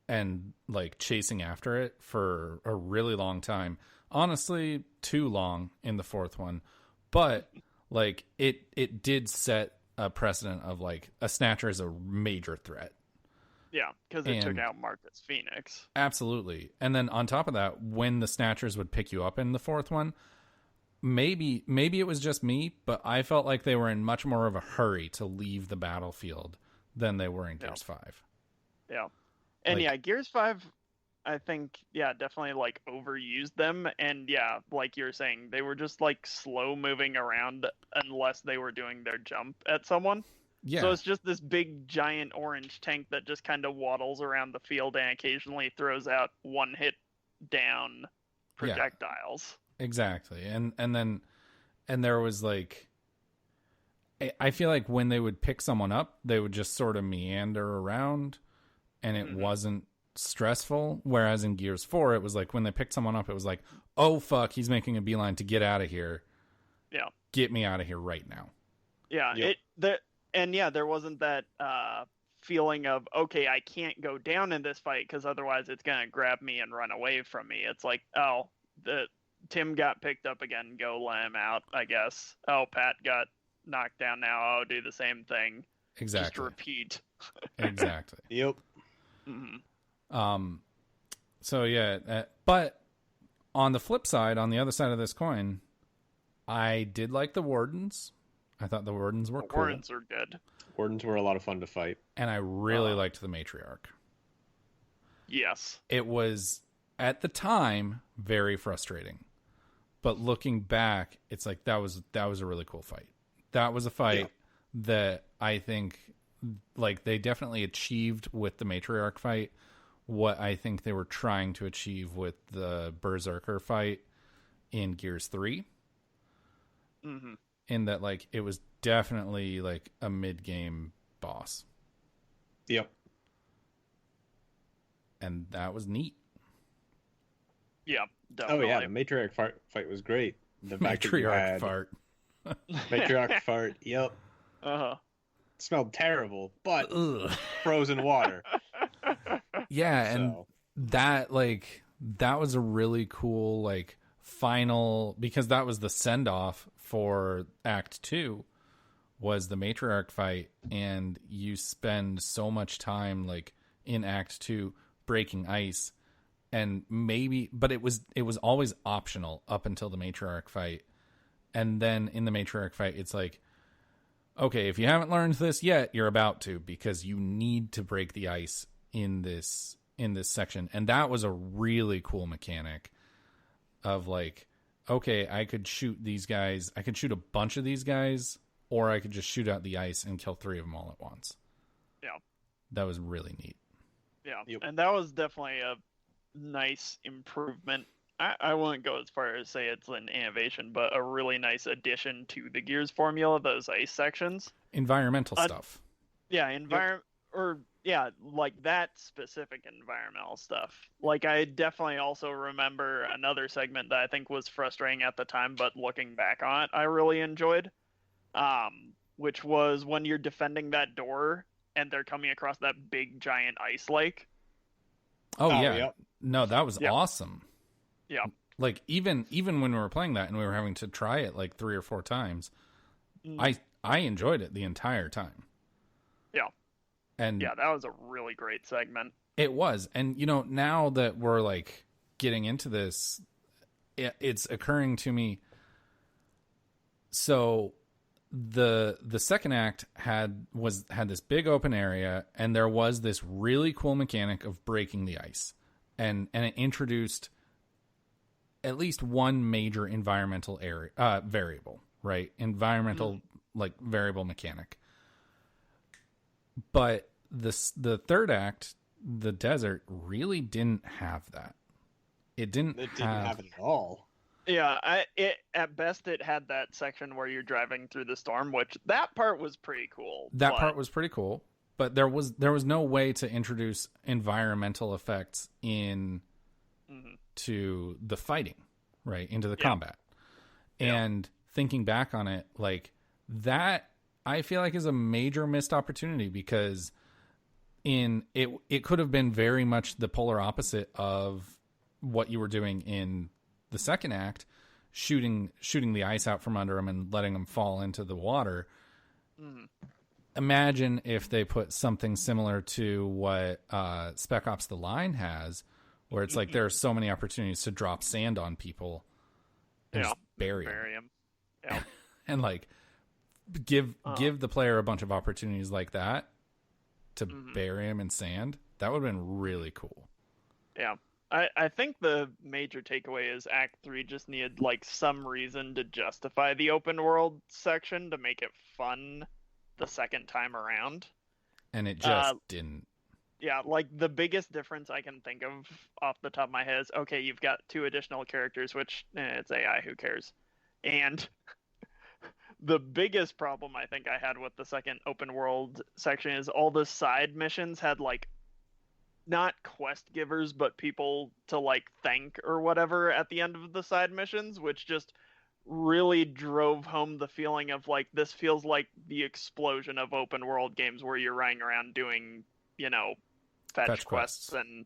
and like chasing after it for a really long time. Honestly, too long in the fourth one, but like it did set a precedent of like a Snatcher is a major threat. Yeah, because it took out Marcus Phoenix. Absolutely. And then on top of that, when the Snatchers would pick you up in the fourth one, maybe it was just me, but I felt like they were in much more of a hurry to leave the battlefield than they were in Gears 5. Yeah. And Gears 5, I think, definitely like overused them. And like you're saying, they were just like slow moving around unless they were doing their jump at someone. Yeah. So it's just this big giant orange tank that just kind of waddles around the field and occasionally throws out one hit down projectiles. Yeah, exactly. And there was like, I feel like when they would pick someone up, they would just sort of meander around and it wasn't stressful. Whereas in Gears 4, it was like when they picked someone up, it was like, oh fuck, he's making a beeline to get out of here. Yeah. Get me out of here right now. Yeah. Yep. There wasn't that feeling of, okay, I can't go down in this fight because otherwise it's going to grab me and run away from me. It's like, oh, Tim got picked up again. Go let him out, I guess. Oh, Pat got knocked down now. I'll do the same thing. Exactly. Just repeat. Exactly. Yep. Mm-hmm. So yeah, but on the flip side, on the other side of this coin, I did like the Wardens. I thought the Wardens were The cool. Wardens are good. Wardens were a lot of fun to fight. And I really liked the Matriarch. Yes. It was, at the time, very frustrating. But looking back, it's like that was a really cool fight. That was a fight that I think like they definitely achieved with the Matriarch fight what I think they were trying to achieve with the Berserker fight in Gears 3. Mm-hmm. In that, like, it was definitely like a mid-game boss. Yep. And that was neat. Yeah, definitely. Oh yeah, the Matriarch fight was great. The fact that you Matriarch had fart. Matriarch fart. Yep. Uh-huh. It smelled terrible, but Ugh. frozen water. Yeah, and So. that was a really cool like final, because that was the send off for Act 2 was the Matriarch fight, and you spend so much time like in Act 2 breaking ice, and but it was always optional up until the Matriarch fight. And then in the Matriarch fight, it's like, okay, if you haven't learned this yet, you're about to, because you need to break the ice in this section. And that was a really cool mechanic of like, okay, I could shoot these guys. I could shoot a bunch of these guys, or I could just shoot out the ice and kill 3 of them all at once. Yeah. That was really neat. Yeah. Yep. And that was definitely a nice improvement. I wouldn't go as far as say it's an innovation, but a really nice addition to the Gears formula, those ice sections. Environmental stuff. Yeah, like that specific environmental stuff. Like I definitely also remember another segment that I think was frustrating at the time, but looking back on it, I really enjoyed. Which was when you're defending that door and they're coming across that big giant ice lake. Oh yeah. Yep. No, that was awesome. Yeah. Like even when we were playing that and we were having to try it like 3 or 4 times, I enjoyed it the entire time. Yeah. And yeah, that was a really great segment. It was. And now that we're like getting into this, it's occurring to me. So the second act had this big open area, and there was this really cool mechanic of breaking the ice. And it introduced at least one major environmental variable, right? Environmental like variable mechanic. But the third act, the desert, really didn't have that. It didn't have it at all. Yeah, at best it had that section where you're driving through the storm, which that part was pretty cool. That part was pretty cool, but there was no way to introduce environmental effects in to the fighting, right, into the combat. And thinking back on it, like that, I feel like is a major missed opportunity, because it could have been very much the polar opposite of what you were doing in the second act, shooting the ice out from under them and letting them fall into the water. Imagine if they put something similar to what Spec Ops: The Line has, where it's like there are so many opportunities to drop sand on people and just bury them. Yeah. And like give the player a bunch of opportunities like that to bury him in sand. That would have been really cool. Yeah. I think the major takeaway is Act 3 just needed like some reason to justify the open world section to make it fun the second time around. And it just didn't. Yeah, like the biggest difference I can think of off the top of my head is, okay, you've got 2 additional characters, which it's AI, who cares? And the biggest problem I think I had with the second open world section is all the side missions had like not quest givers, but people to like thank or whatever at the end of the side missions, which just really drove home the feeling of like, this feels like the explosion of open world games where you're running around doing, fetch quests and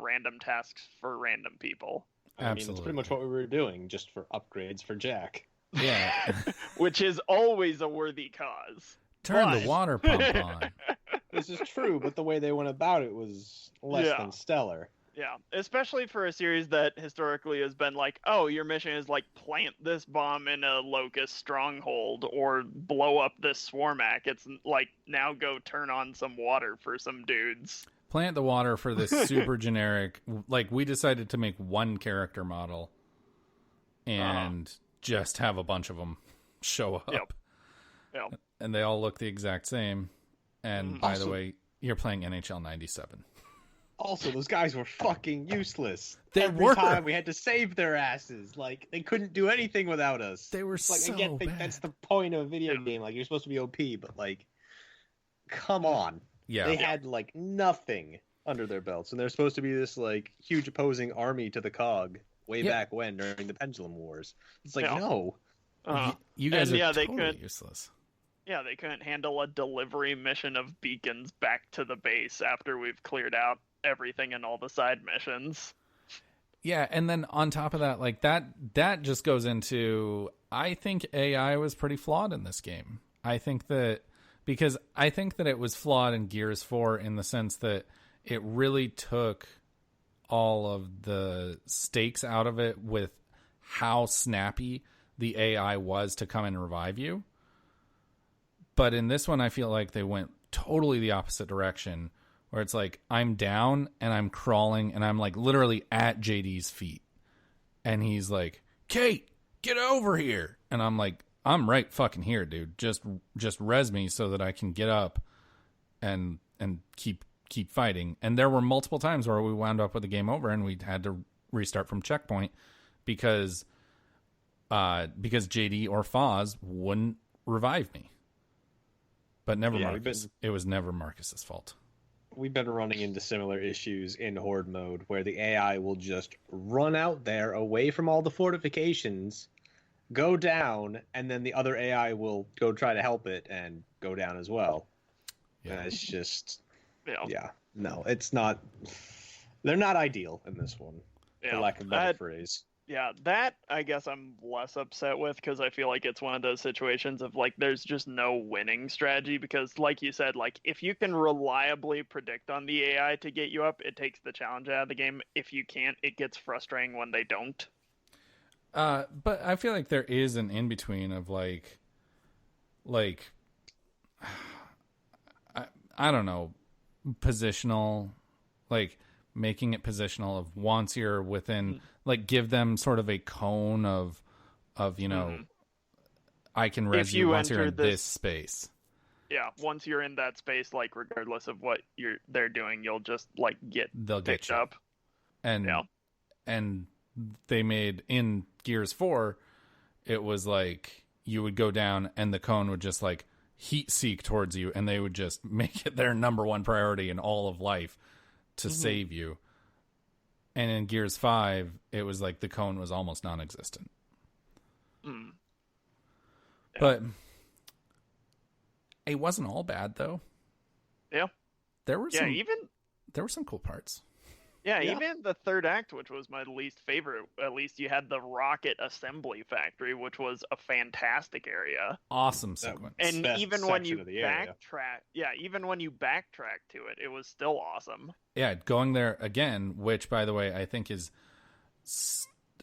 random tasks for random people. I mean, it's pretty much what we were doing, just for upgrades for Jack. Yeah. Which is always a worthy cause. Turn the water pump on. This is true, but the way they went about it was less than stellar. Yeah, especially for a series that historically has been like, oh, your mission is like plant this bomb in a locust stronghold or blow up this swarmak. It's like now go turn on some water for some dudes. Plant the water for this super generic. Like, we decided to make one character model and just have a bunch of them show up. Yep. And they all look the exact same. And by the way, you're playing NHL 97. Also, those guys were fucking useless. Every time we had to save their asses. Like, they couldn't do anything without us. They were like, so I get bad. that's the point of a video game. Like, you're supposed to be OP, but like, come on. Yeah. They had like nothing under their belts, and they're supposed to be this like huge opposing army to the COG way back when during the Pendulum Wars. It's like no. You guys are they totally useless. Yeah, they couldn't handle a delivery mission of beacons back to the base after we've cleared out everything and all the side missions. Yeah, and then on top of that, like that just goes into, I think AI was pretty flawed in this game. I think that it was flawed in Gears 4 in the sense that it really took all of the stakes out of it with how snappy the AI was to come and revive you. But in this one, I feel like they went totally the opposite direction, where it's like, I'm down and I'm crawling and I'm like literally at JD's feet. And he's like, Kate, get over here. And I'm like, I'm right fucking here, dude. Just res me so that I can get up and keep fighting. And there were multiple times where we wound up with the game over and we had to restart from checkpoint because JD or Foz wouldn't revive me. But never Marcus. It was never Marcus's fault. We've been running into similar issues in Horde mode where the AI will just run out there away from all the fortifications, go down, and then the other AI will go try to help it and go down as well. Yeah. And it's just... No, it's not... They're not ideal in this one, for lack of a better phrase. Yeah, that I guess I'm less upset with because I feel like it's one of those situations of like there's just no winning strategy because like you said, like if you can reliably predict on the AI to get you up, it takes the challenge out of the game. If you can't, it gets frustrating when they don't. But I feel like there is an in-between of like I don't know, positional, like making it positional of once you're within, like give them sort of a cone of you know, I can res you once you're in this space. Yeah, once you're in that space, like regardless of what they're doing, you'll just like they'll picked up. And they made in Gears 4, it was like you would go down and the cone would just like heat seek towards you and they would just make it their number one priority in all of life to save you. And in Gears 5, it was like the cone was almost non-existent. Yeah. But it wasn't all bad though. Yeah. There were some cool parts. Yeah, even the third act, which was my least favorite, at least you had the rocket assembly factory, which was a fantastic area. Awesome sequence. And even when you backtrack, to it, it was still awesome. Yeah, going there again, which by the way, I think is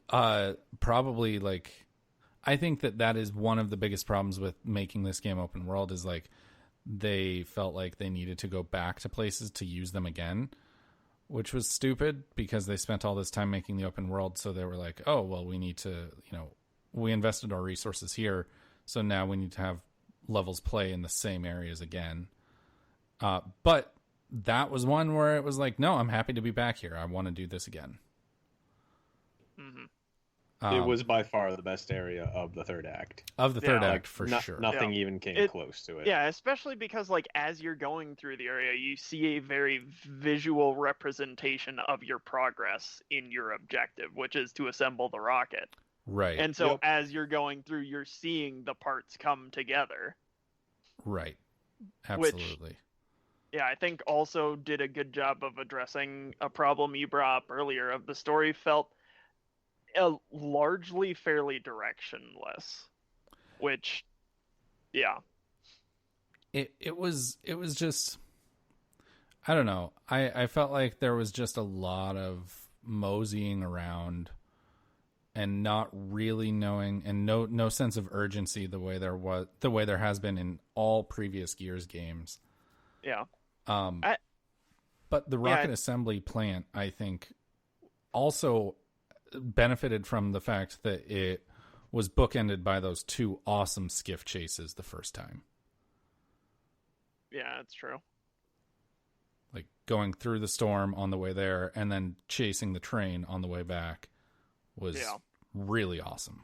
probably like, I think that is one of the biggest problems with making this game open world is like they felt like they needed to go back to places to use them again. Which was stupid because they spent all this time making the open world. So they were like, oh, well, we need to, we invested our resources here. So now we need to have levels play in the same areas again. But that was one where it was like, no, I'm happy to be back here. I want to do this again. Mm-hmm. It was by far the best area of the third act. Of the third act, for sure. Nothing even came close to it. Yeah, especially because, like, as you're going through the area, you see a very visual representation of your progress in your objective, which is to assemble the rocket. Right. And so as you're going through, you're seeing the parts come together. Right. Absolutely. Which, yeah, I think also did a good job of addressing a problem you brought up earlier of the story felt largely fairly directionless, which it was just, I don't know. I felt like there was just a lot of moseying around and not really knowing, and no sense of urgency the way there has been in all previous Gears games. Yeah. But the rocket assembly plant, I think, also benefited from the fact that it was bookended by those 2 awesome skiff chases the first time. Yeah, that's true. Like going through the storm on the way there and then chasing the train on the way back was really awesome.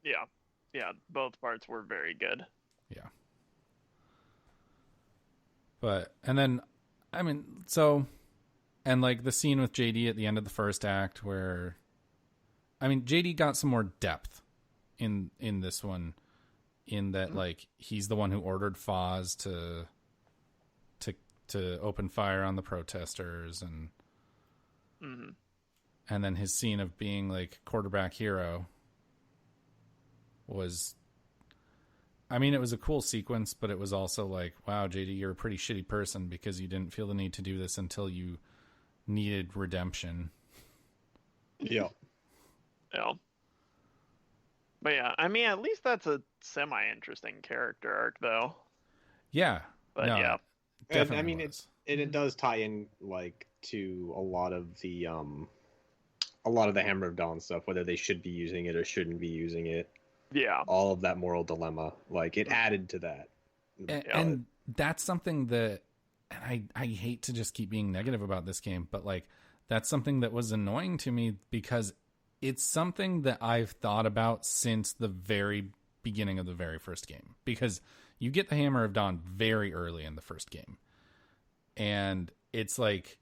Yeah. Yeah, both parts were very good. Yeah. But, and then, I mean, so, and like the scene with JD at the end of the first act where, I mean, JD got some more depth in this one, in that, like, he's the one who ordered Foz to open fire on the protesters, and and then his scene of being like quarterback hero was, I mean, it was a cool sequence, but it was also like, wow, JD, you're a pretty shitty person because you didn't feel the need to do this until you needed redemption. Yeah. Yeah. But yeah, I mean, at least that's a semi-interesting character arc, though. Yeah. But no, yeah. definitely. I mean, was. it does tie in like to a lot of the Hammer of Dawn stuff, whether they should be using it or shouldn't be using it. Yeah. All of that moral dilemma, like it added to that. And that's something that, and I hate to just keep being negative about this game, but like that's something that was annoying to me because it's something that I've thought about since the very beginning of the very first game, because you get the Hammer of Dawn very early in the first game. And it's like,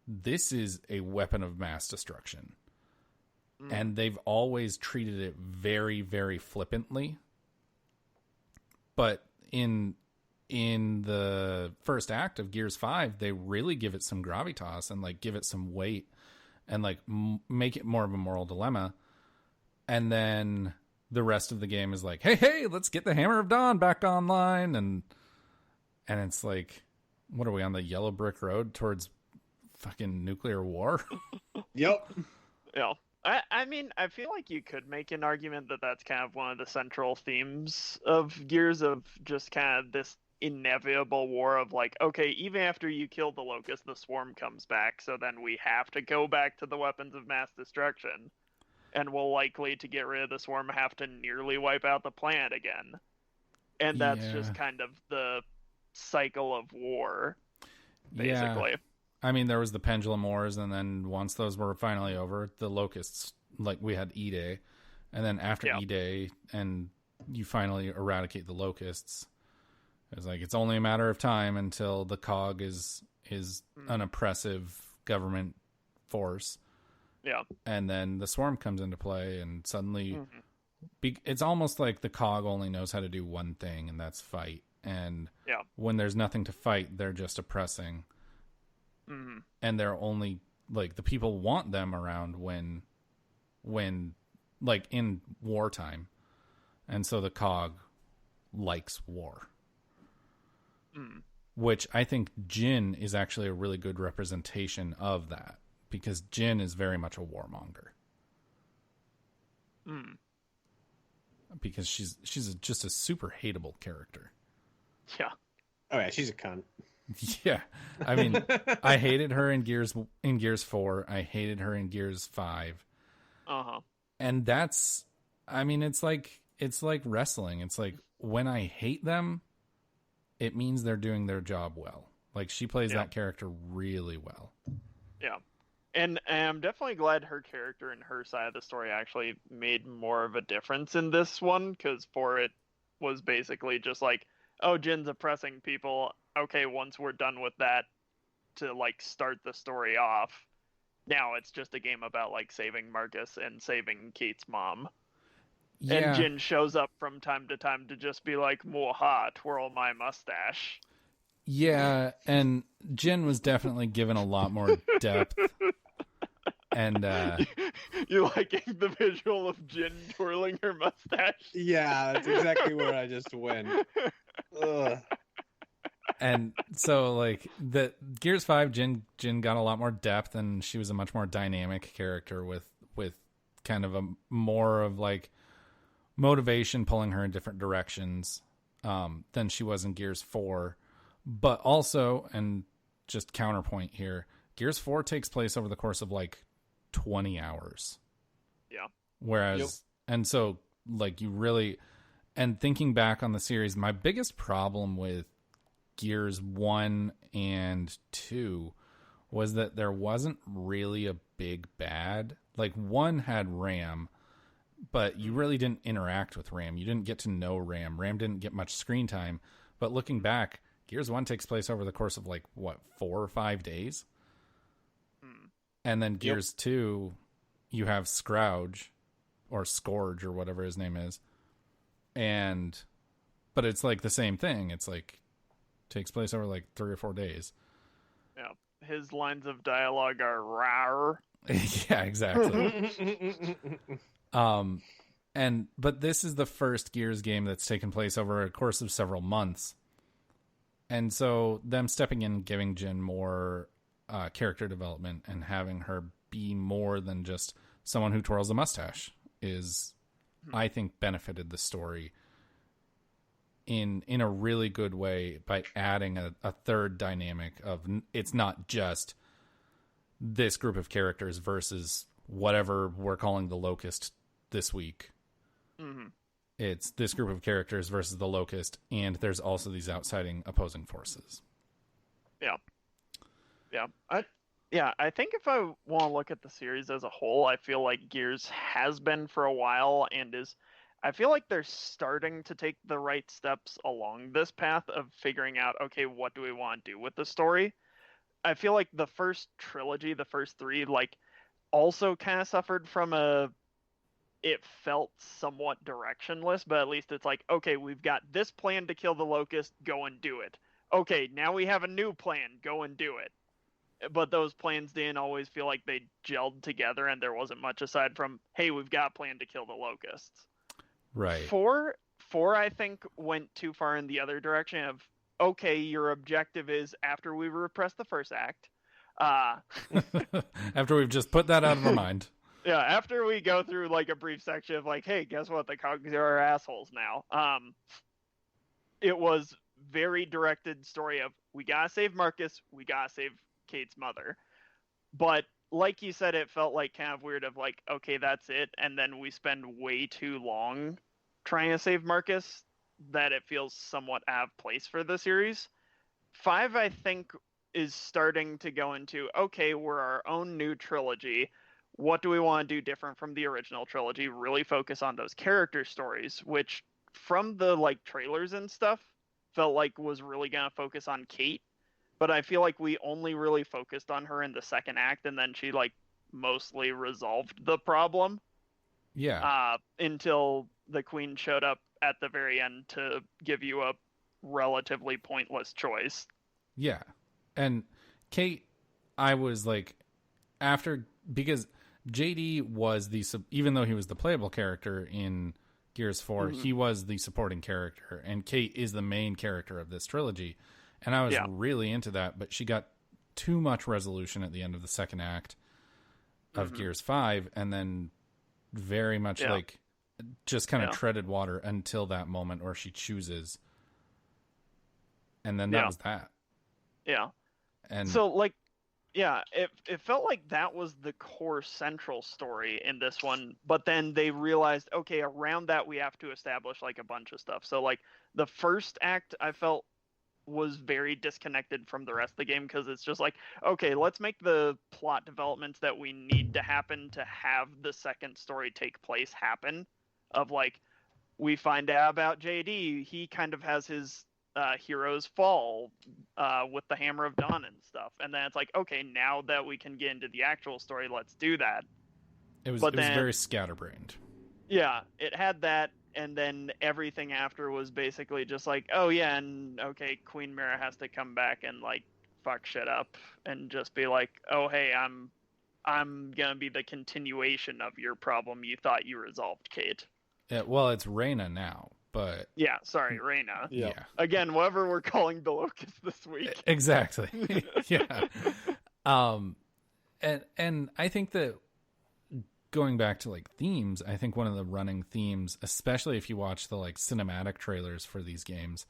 this is a weapon of mass destruction. And they've always treated it very, very flippantly. But in the first act of Gears 5, they really give it some gravitas and like give it some weight and like make it more of a moral dilemma. And then the rest of the game is like, hey, let's get the Hammer of Dawn back online. And it's like, what are we, on the yellow brick road towards fucking nuclear war? Yep. Yeah. I mean, I feel like you could make an argument that that's kind of one of the central themes of Gears, of just kind of this inevitable war of like, okay, even after you kill the Locust, the Swarm comes back, so then we have to go back to the weapons of mass destruction. And we'll likely, to get rid of the Swarm, have to nearly wipe out the planet again. And that's just kind of the cycle of war, basically. Yeah. I mean, there was the Pendulum Wars, and then once those were finally over, the Locusts, like, we had E-Day. And then after E-Day, and you finally eradicate the Locusts, it was like, it's only a matter of time until the COG is an oppressive government force. Yeah. And then the Swarm comes into play, and suddenly it's almost like the COG only knows how to do one thing, and that's fight. And when there's nothing to fight, they're just oppressing. And they're only, like, the people want them around when like, in wartime. And so the COG likes war. Which I think Jin is actually a really good representation of that, because Jin is very much a warmonger. Because she's just a super hateable character. Yeah. Oh yeah, she's a cunt. Yeah. I mean, I hated her in Gears 4. I hated her in Gears 5. And that's, I mean, it's like wrestling. It's like, when I hate them, it means they're doing their job well. Like, she plays that character really well. Yeah. And I'm definitely glad her character and her side of the story actually made more of a difference in this one, because 4 it was basically just like, oh, Jin's oppressing people. Okay, once we're done with that, to like start the story off, now it's just a game about like saving Marcus and saving Kate's mom. Yeah. And Jin shows up from time to time to just be like, "Mwaha, twirl my mustache." Yeah, and Jin was definitely given a lot more depth. And you liking the visual of Jin twirling her mustache? Yeah, that's exactly where I just went. Ugh. And so like the Gears 5, Jin got a lot more depth, and she was a much more dynamic character with kind of a more of like motivation pulling her in different directions than she was in Gears 4. But also, and just counterpoint here, Gears 4 takes place over the course of like 20 hours. Yeah. Whereas, and so like you really, and thinking back on the series, my biggest problem with Gears 1 and 2 was that there wasn't really a big bad. Like 1 had Ram, but you really didn't interact with Ram. You didn't get to know Ram. Ram didn't get much screen time. But looking back, Gears 1 takes place over the course of like, what, 4 or 5 days? And then Gears 2, you have Scrouge, or Scourge, or whatever his name is. But it's like the same thing. It's like, takes place over like 3 or 4 days. Yeah. His lines of dialogue are rawr. Yeah, exactly. But this is the first Gears game that's taken place over a course of several months. And so them stepping in, giving Jin more character development and having her be more than just someone who twirls a mustache is, I think, benefited the story in a really good way by adding a third dynamic of it's not just this group of characters versus whatever we're calling the Locust this week. Mm-hmm. It's this group of characters versus the Locust, and there's also these outside opposing forces. Yeah. I think if I want to look at the series as a whole, I feel like Gears has been for a while and I feel like they're starting to take the right steps along this path of figuring out, okay, what do we want to do with the story? I feel like the first trilogy, the first 3, like, also kind of suffered from it felt somewhat directionless, but at least it's like, okay, we've got this plan to kill the Locust, go and do it. Okay, now we have a new plan, go and do it. But those plans didn't always feel like they gelled together, and there wasn't much aside from, hey, we've got a plan to kill the Locusts. Right. 4, I think, went too far in the other direction of, okay, your objective is after we repress the first act. After we've just put that out of our mind. Yeah, after we go through like a brief section of like, hey, guess what? The cogs are assholes now. It was very directed story of we gotta save Marcus, we gotta save Kate's mother. But like you said, it felt like kind of weird of like, okay, that's it, and then we spend way too long trying to save Marcus that it feels somewhat out of place for the series. 5, I think, is starting to go into, okay, we're our own new trilogy. What do we want to do different from the original trilogy? Really focus on those character stories, which from the like trailers and stuff felt like was really going to focus on Kate. But I feel like we only really focused on her in the second act, and then she like mostly resolved the problem. Yeah. Until the Queen showed up at the very end to give you a relatively pointless choice. Yeah. And Kate, I was like, because JD was even though he was the playable character in Gears 4, he was the supporting character, and Kate is the main character of this trilogy. And I was really into that, but she got too much resolution at the end of the second act of Gears 5, and then very much like just kind of treaded water until that moment where she chooses. And then that was that. Yeah. And so like, yeah, it felt like that was the core central story in this one, but then they realized, okay, around that we have to establish like a bunch of stuff. So like the first act I felt was very disconnected from the rest of the game because it's just like, okay, let's make the plot developments that we need to happen to have the second story take place happen. Of like, we find out about JD, he kind of has his heroes fall with the Hammer of Dawn and stuff, and then it's like, okay, now that we can get into the actual story, let's do that. It was very scatterbrained. Yeah, it had that, and then everything after was basically just like, oh yeah, and okay, Queen Mira has to come back and like fuck shit up and just be like, oh hey, I'm gonna be the continuation of your problem you thought you resolved, Kate. Yeah, well, it's Reyna now, but Yeah, sorry, Reyna. Yeah. Again, whatever we're calling the Locust this week. Exactly. Yeah. And I think that going back to like themes, I think one of the running themes, especially if you watch the like cinematic trailers for these games,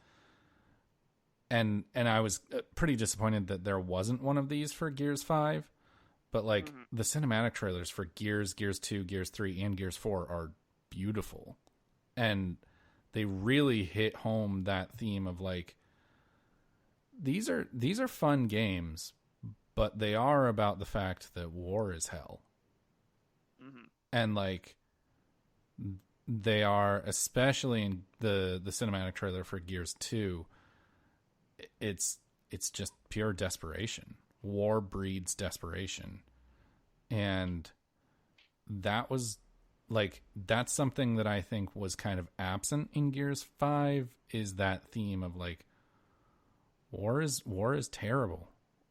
and I was pretty disappointed that there wasn't one of these for Gears 5, but like the cinematic trailers for Gears 2, Gears 3, and Gears 4 are beautiful. And they really hit home that theme of like, these are fun games, but they are about the fact that war is hell. And like, they are, especially in the cinematic trailer for Gears 2, it's just pure desperation. War breeds desperation. And that was like, that's something that I think was kind of absent in Gears 5, is that theme of like, war is terrible.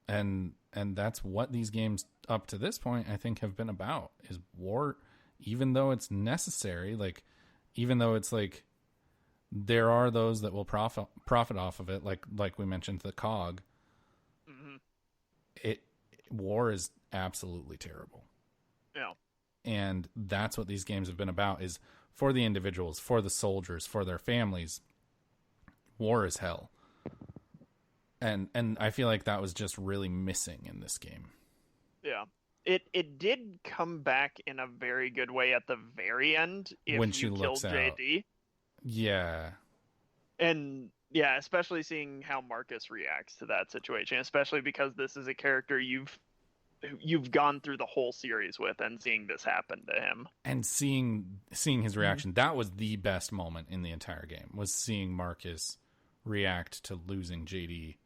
And that's what these games up to this point, I think, have been about, is war, even though it's necessary, like, even though it's like, there are those that will profit off of it, like we mentioned, the COG. War is absolutely terrible. Yeah. And that's what these games have been about, is for the individuals, for the soldiers, for their families. War is hell. And I feel like that was just really missing in this game. Yeah. It did come back in a very good way at the very end if When she you killed looks out. JD. Yeah. And yeah, especially seeing how Marcus reacts to that situation, especially because this is a character you've gone through the whole series with, and seeing this happen to him. And seeing his reaction, that was the best moment in the entire game, was seeing Marcus react to losing JD.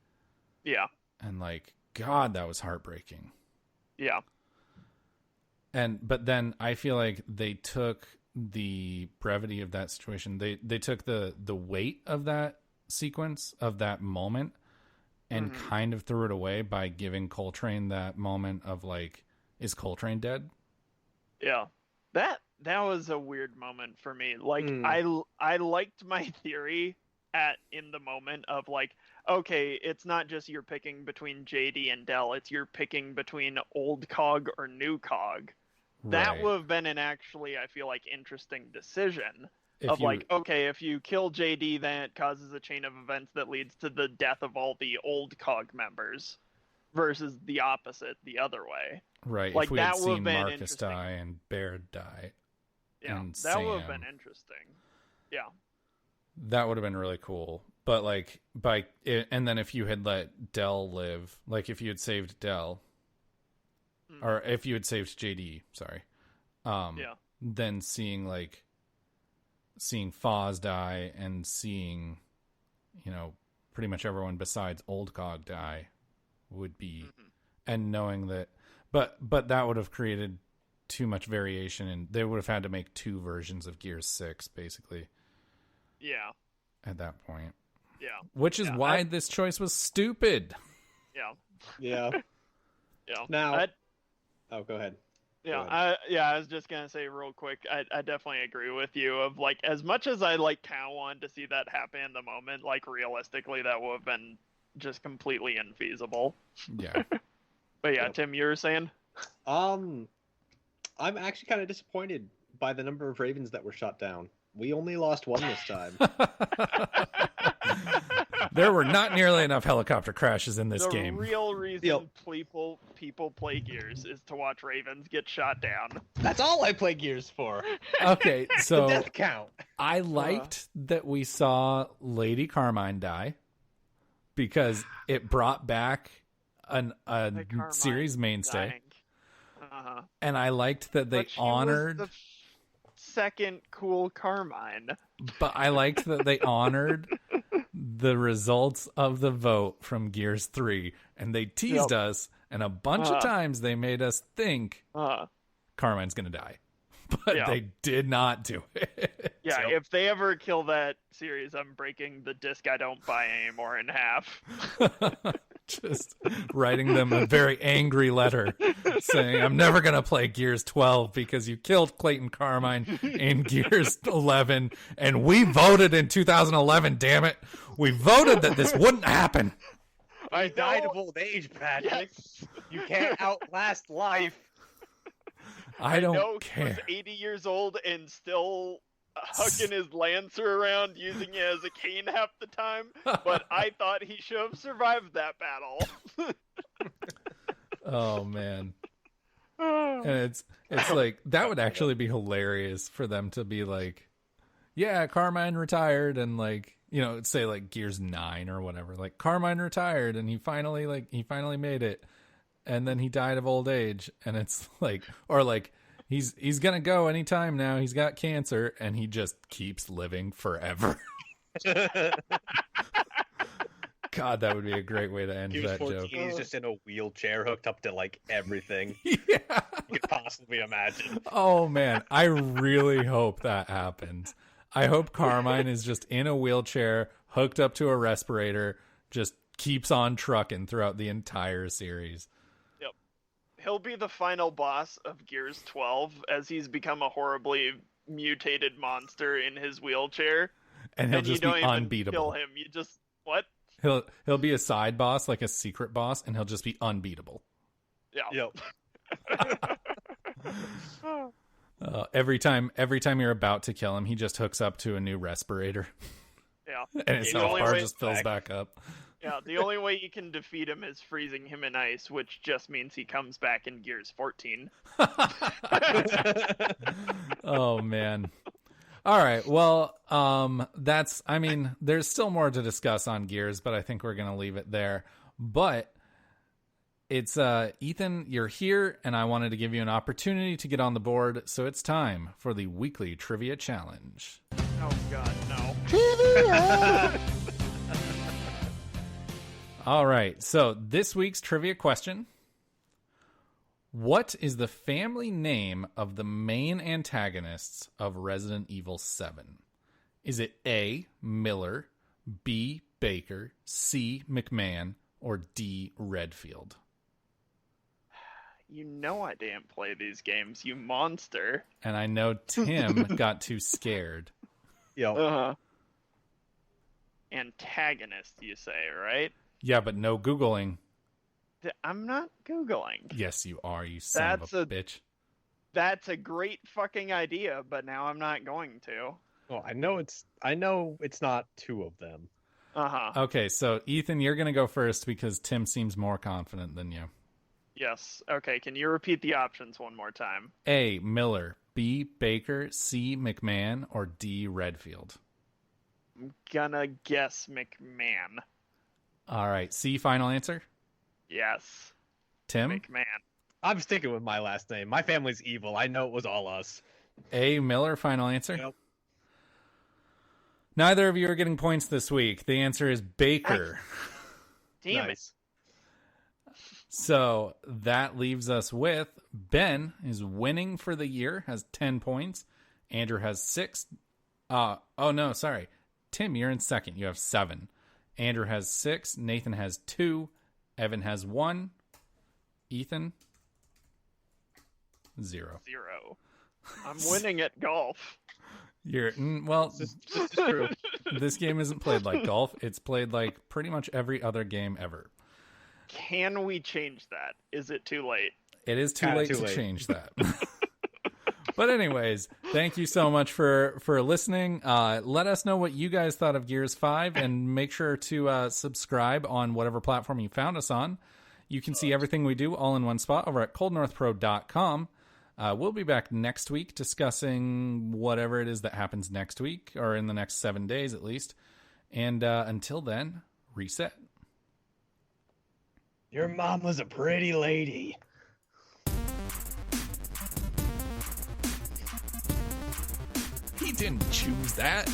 Yeah. And like, God, that was heartbreaking. Yeah. But then I feel like they took the brevity of that situation. They took the weight of that sequence, of that moment, and kind of threw it away by giving Coltrane that moment of like, is Coltrane dead? Yeah. That was a weird moment for me. Like, I liked my theory in the moment of like, okay, it's not just you're picking between JD and Dell, it's you're picking between old COG or new COG. That would have been an actually, I feel like, interesting decision. Okay, if you kill JD, then it causes a chain of events that leads to the death of all the old COG members, versus the opposite, the other way. Right. Like, if we that had would seen have been Marcus die and Baird die. Yeah, and that would have Sam, been interesting. Yeah. that would have been really cool. But like, and then if you had let Dell live, like if you had saved Dell, or if you had saved JD, sorry. Then seeing Foz die and seeing, pretty much everyone besides old COG die would be, and knowing that, but that would have created too much variation, and they would have had to make two versions of Gears 6 basically. Yeah. At that point. Yeah. Which is why this choice was stupid. Yeah. Yeah. Yeah. Now, go ahead. Yeah, I was just gonna say real quick, I definitely agree with you. Of like, as much as I like kind of wanted to see that happen in the moment, like realistically, that would have been just completely infeasible. Yeah. But yeah, Tim, you were saying? I'm actually kind of disappointed by the number of Ravens that were shot down. We only lost one this time. There were not nearly enough helicopter crashes in this game. The real reason people play Gears is to watch Ravens get shot down. That's all I play Gears for. Okay, so the death count. I liked that we saw Lady Carmine die, because it brought back a series mainstay. And I liked that they honored the second cool Carmine. But I liked that they honored the results of the vote from Gears 3, and they teased us, and a bunch of times they made us think Carmine's gonna die. But they did not do it. Yeah, if they ever kill that series, I'm breaking the disc I don't buy anymore in half. Just writing them a very angry letter saying, I'm never going to play Gears 12 because you killed Clayton Carmine in Gears 11. And we voted in 2011, damn it. We voted that this wouldn't happen. I died of old age, Patrick. Yes. You can't outlast life. I don't know care. He was 80 years old and still hucking his Lancer around, using it as a cane half the time. But I thought he should have survived that battle. Oh, man. And it's like, that would actually be hilarious for them to be like, yeah, Carmine retired, and like, you know, say like Gears 9 or whatever, like Carmine retired and he finally made it, and then he died of old age, and it's like, or like he's gonna go anytime now, he's got cancer, and he just keeps living forever. God, that would be a great way to end Gears that 14, joke. he's just in a wheelchair hooked up to like everything Yeah. you could possibly imagine. Oh man, I really hope that happens. I hope Carmine is just in a wheelchair, hooked up to a respirator, just keeps on trucking throughout the entire series. Yep. He'll be the final boss of Gears 12 as he's become a horribly mutated monster in his wheelchair. And he'll and just you be don't even unbeatable. kill him. You just what? He'll be a side boss, like a secret boss, and he'll just be unbeatable. Yeah. Yep. Every time you're about to kill him, he just hooks up to a new respirator, Yeah. and his The health only bar way- just fills back up. Yeah, the only way you can defeat him is freezing him in ice, which just means he comes back in Gears 14. Oh man. All right. Well, there's still more to discuss on Gears, but I think we're going to leave it there. But it's Ethan, you're here, and I wanted to give you an opportunity to get on the board, so it's time for the weekly trivia challenge. Oh god, no. All right. So this week's trivia question: what is the family name of the main antagonists of Resident Evil 7? Is it A, Miller, B, Baker, C, McMahon, or D, Redfield? You know I didn't play these games, you monster. And I know Tim got too scared. Yep. Uh-huh. Antagonist, you say, right? Yeah, but no Googling. I'm not Googling. Yes, you are, you son That's of a bitch. That's a great fucking idea, but now I'm not going to. Well, I know it's not two of them. Uh-huh. Okay, so Ethan, you're going to go first because Tim seems more confident than you. Yes. Okay, can you repeat the options one more time? A, Miller, B, Baker, C, McMahon, or D, Redfield? I'm gonna guess McMahon. All right, C, final answer? Yes. Tim? McMahon. I'm sticking with my last name. My family's evil. I know it was all us. A, Miller, final answer? Yep. Neither of you are getting points this week. The answer is Baker. Damn Nice. So that leaves us with Ben is winning for the year, has 10 points. Andrew has 6. Oh, no, sorry. Tim, you're in second. You have 7. Andrew has 6. Nathan has 2. Evan has 1. Ethan, 0. 0. I'm winning at golf. You're well. This is true. This game isn't played like golf. It's played like pretty much every other game ever. Can we change that? Is it too late? It is too Kinda late too to late. change that. But anyways, thank you so much for listening. Let us know what you guys thought of Gears 5, and make sure to subscribe on whatever platform you found us on. You can see everything we do all in one spot over at coldnorthpro.com. We'll be back next week discussing whatever it is that happens next week, or in the next 7 days at least. And until then, reset. Your mom was a pretty lady. He didn't choose that.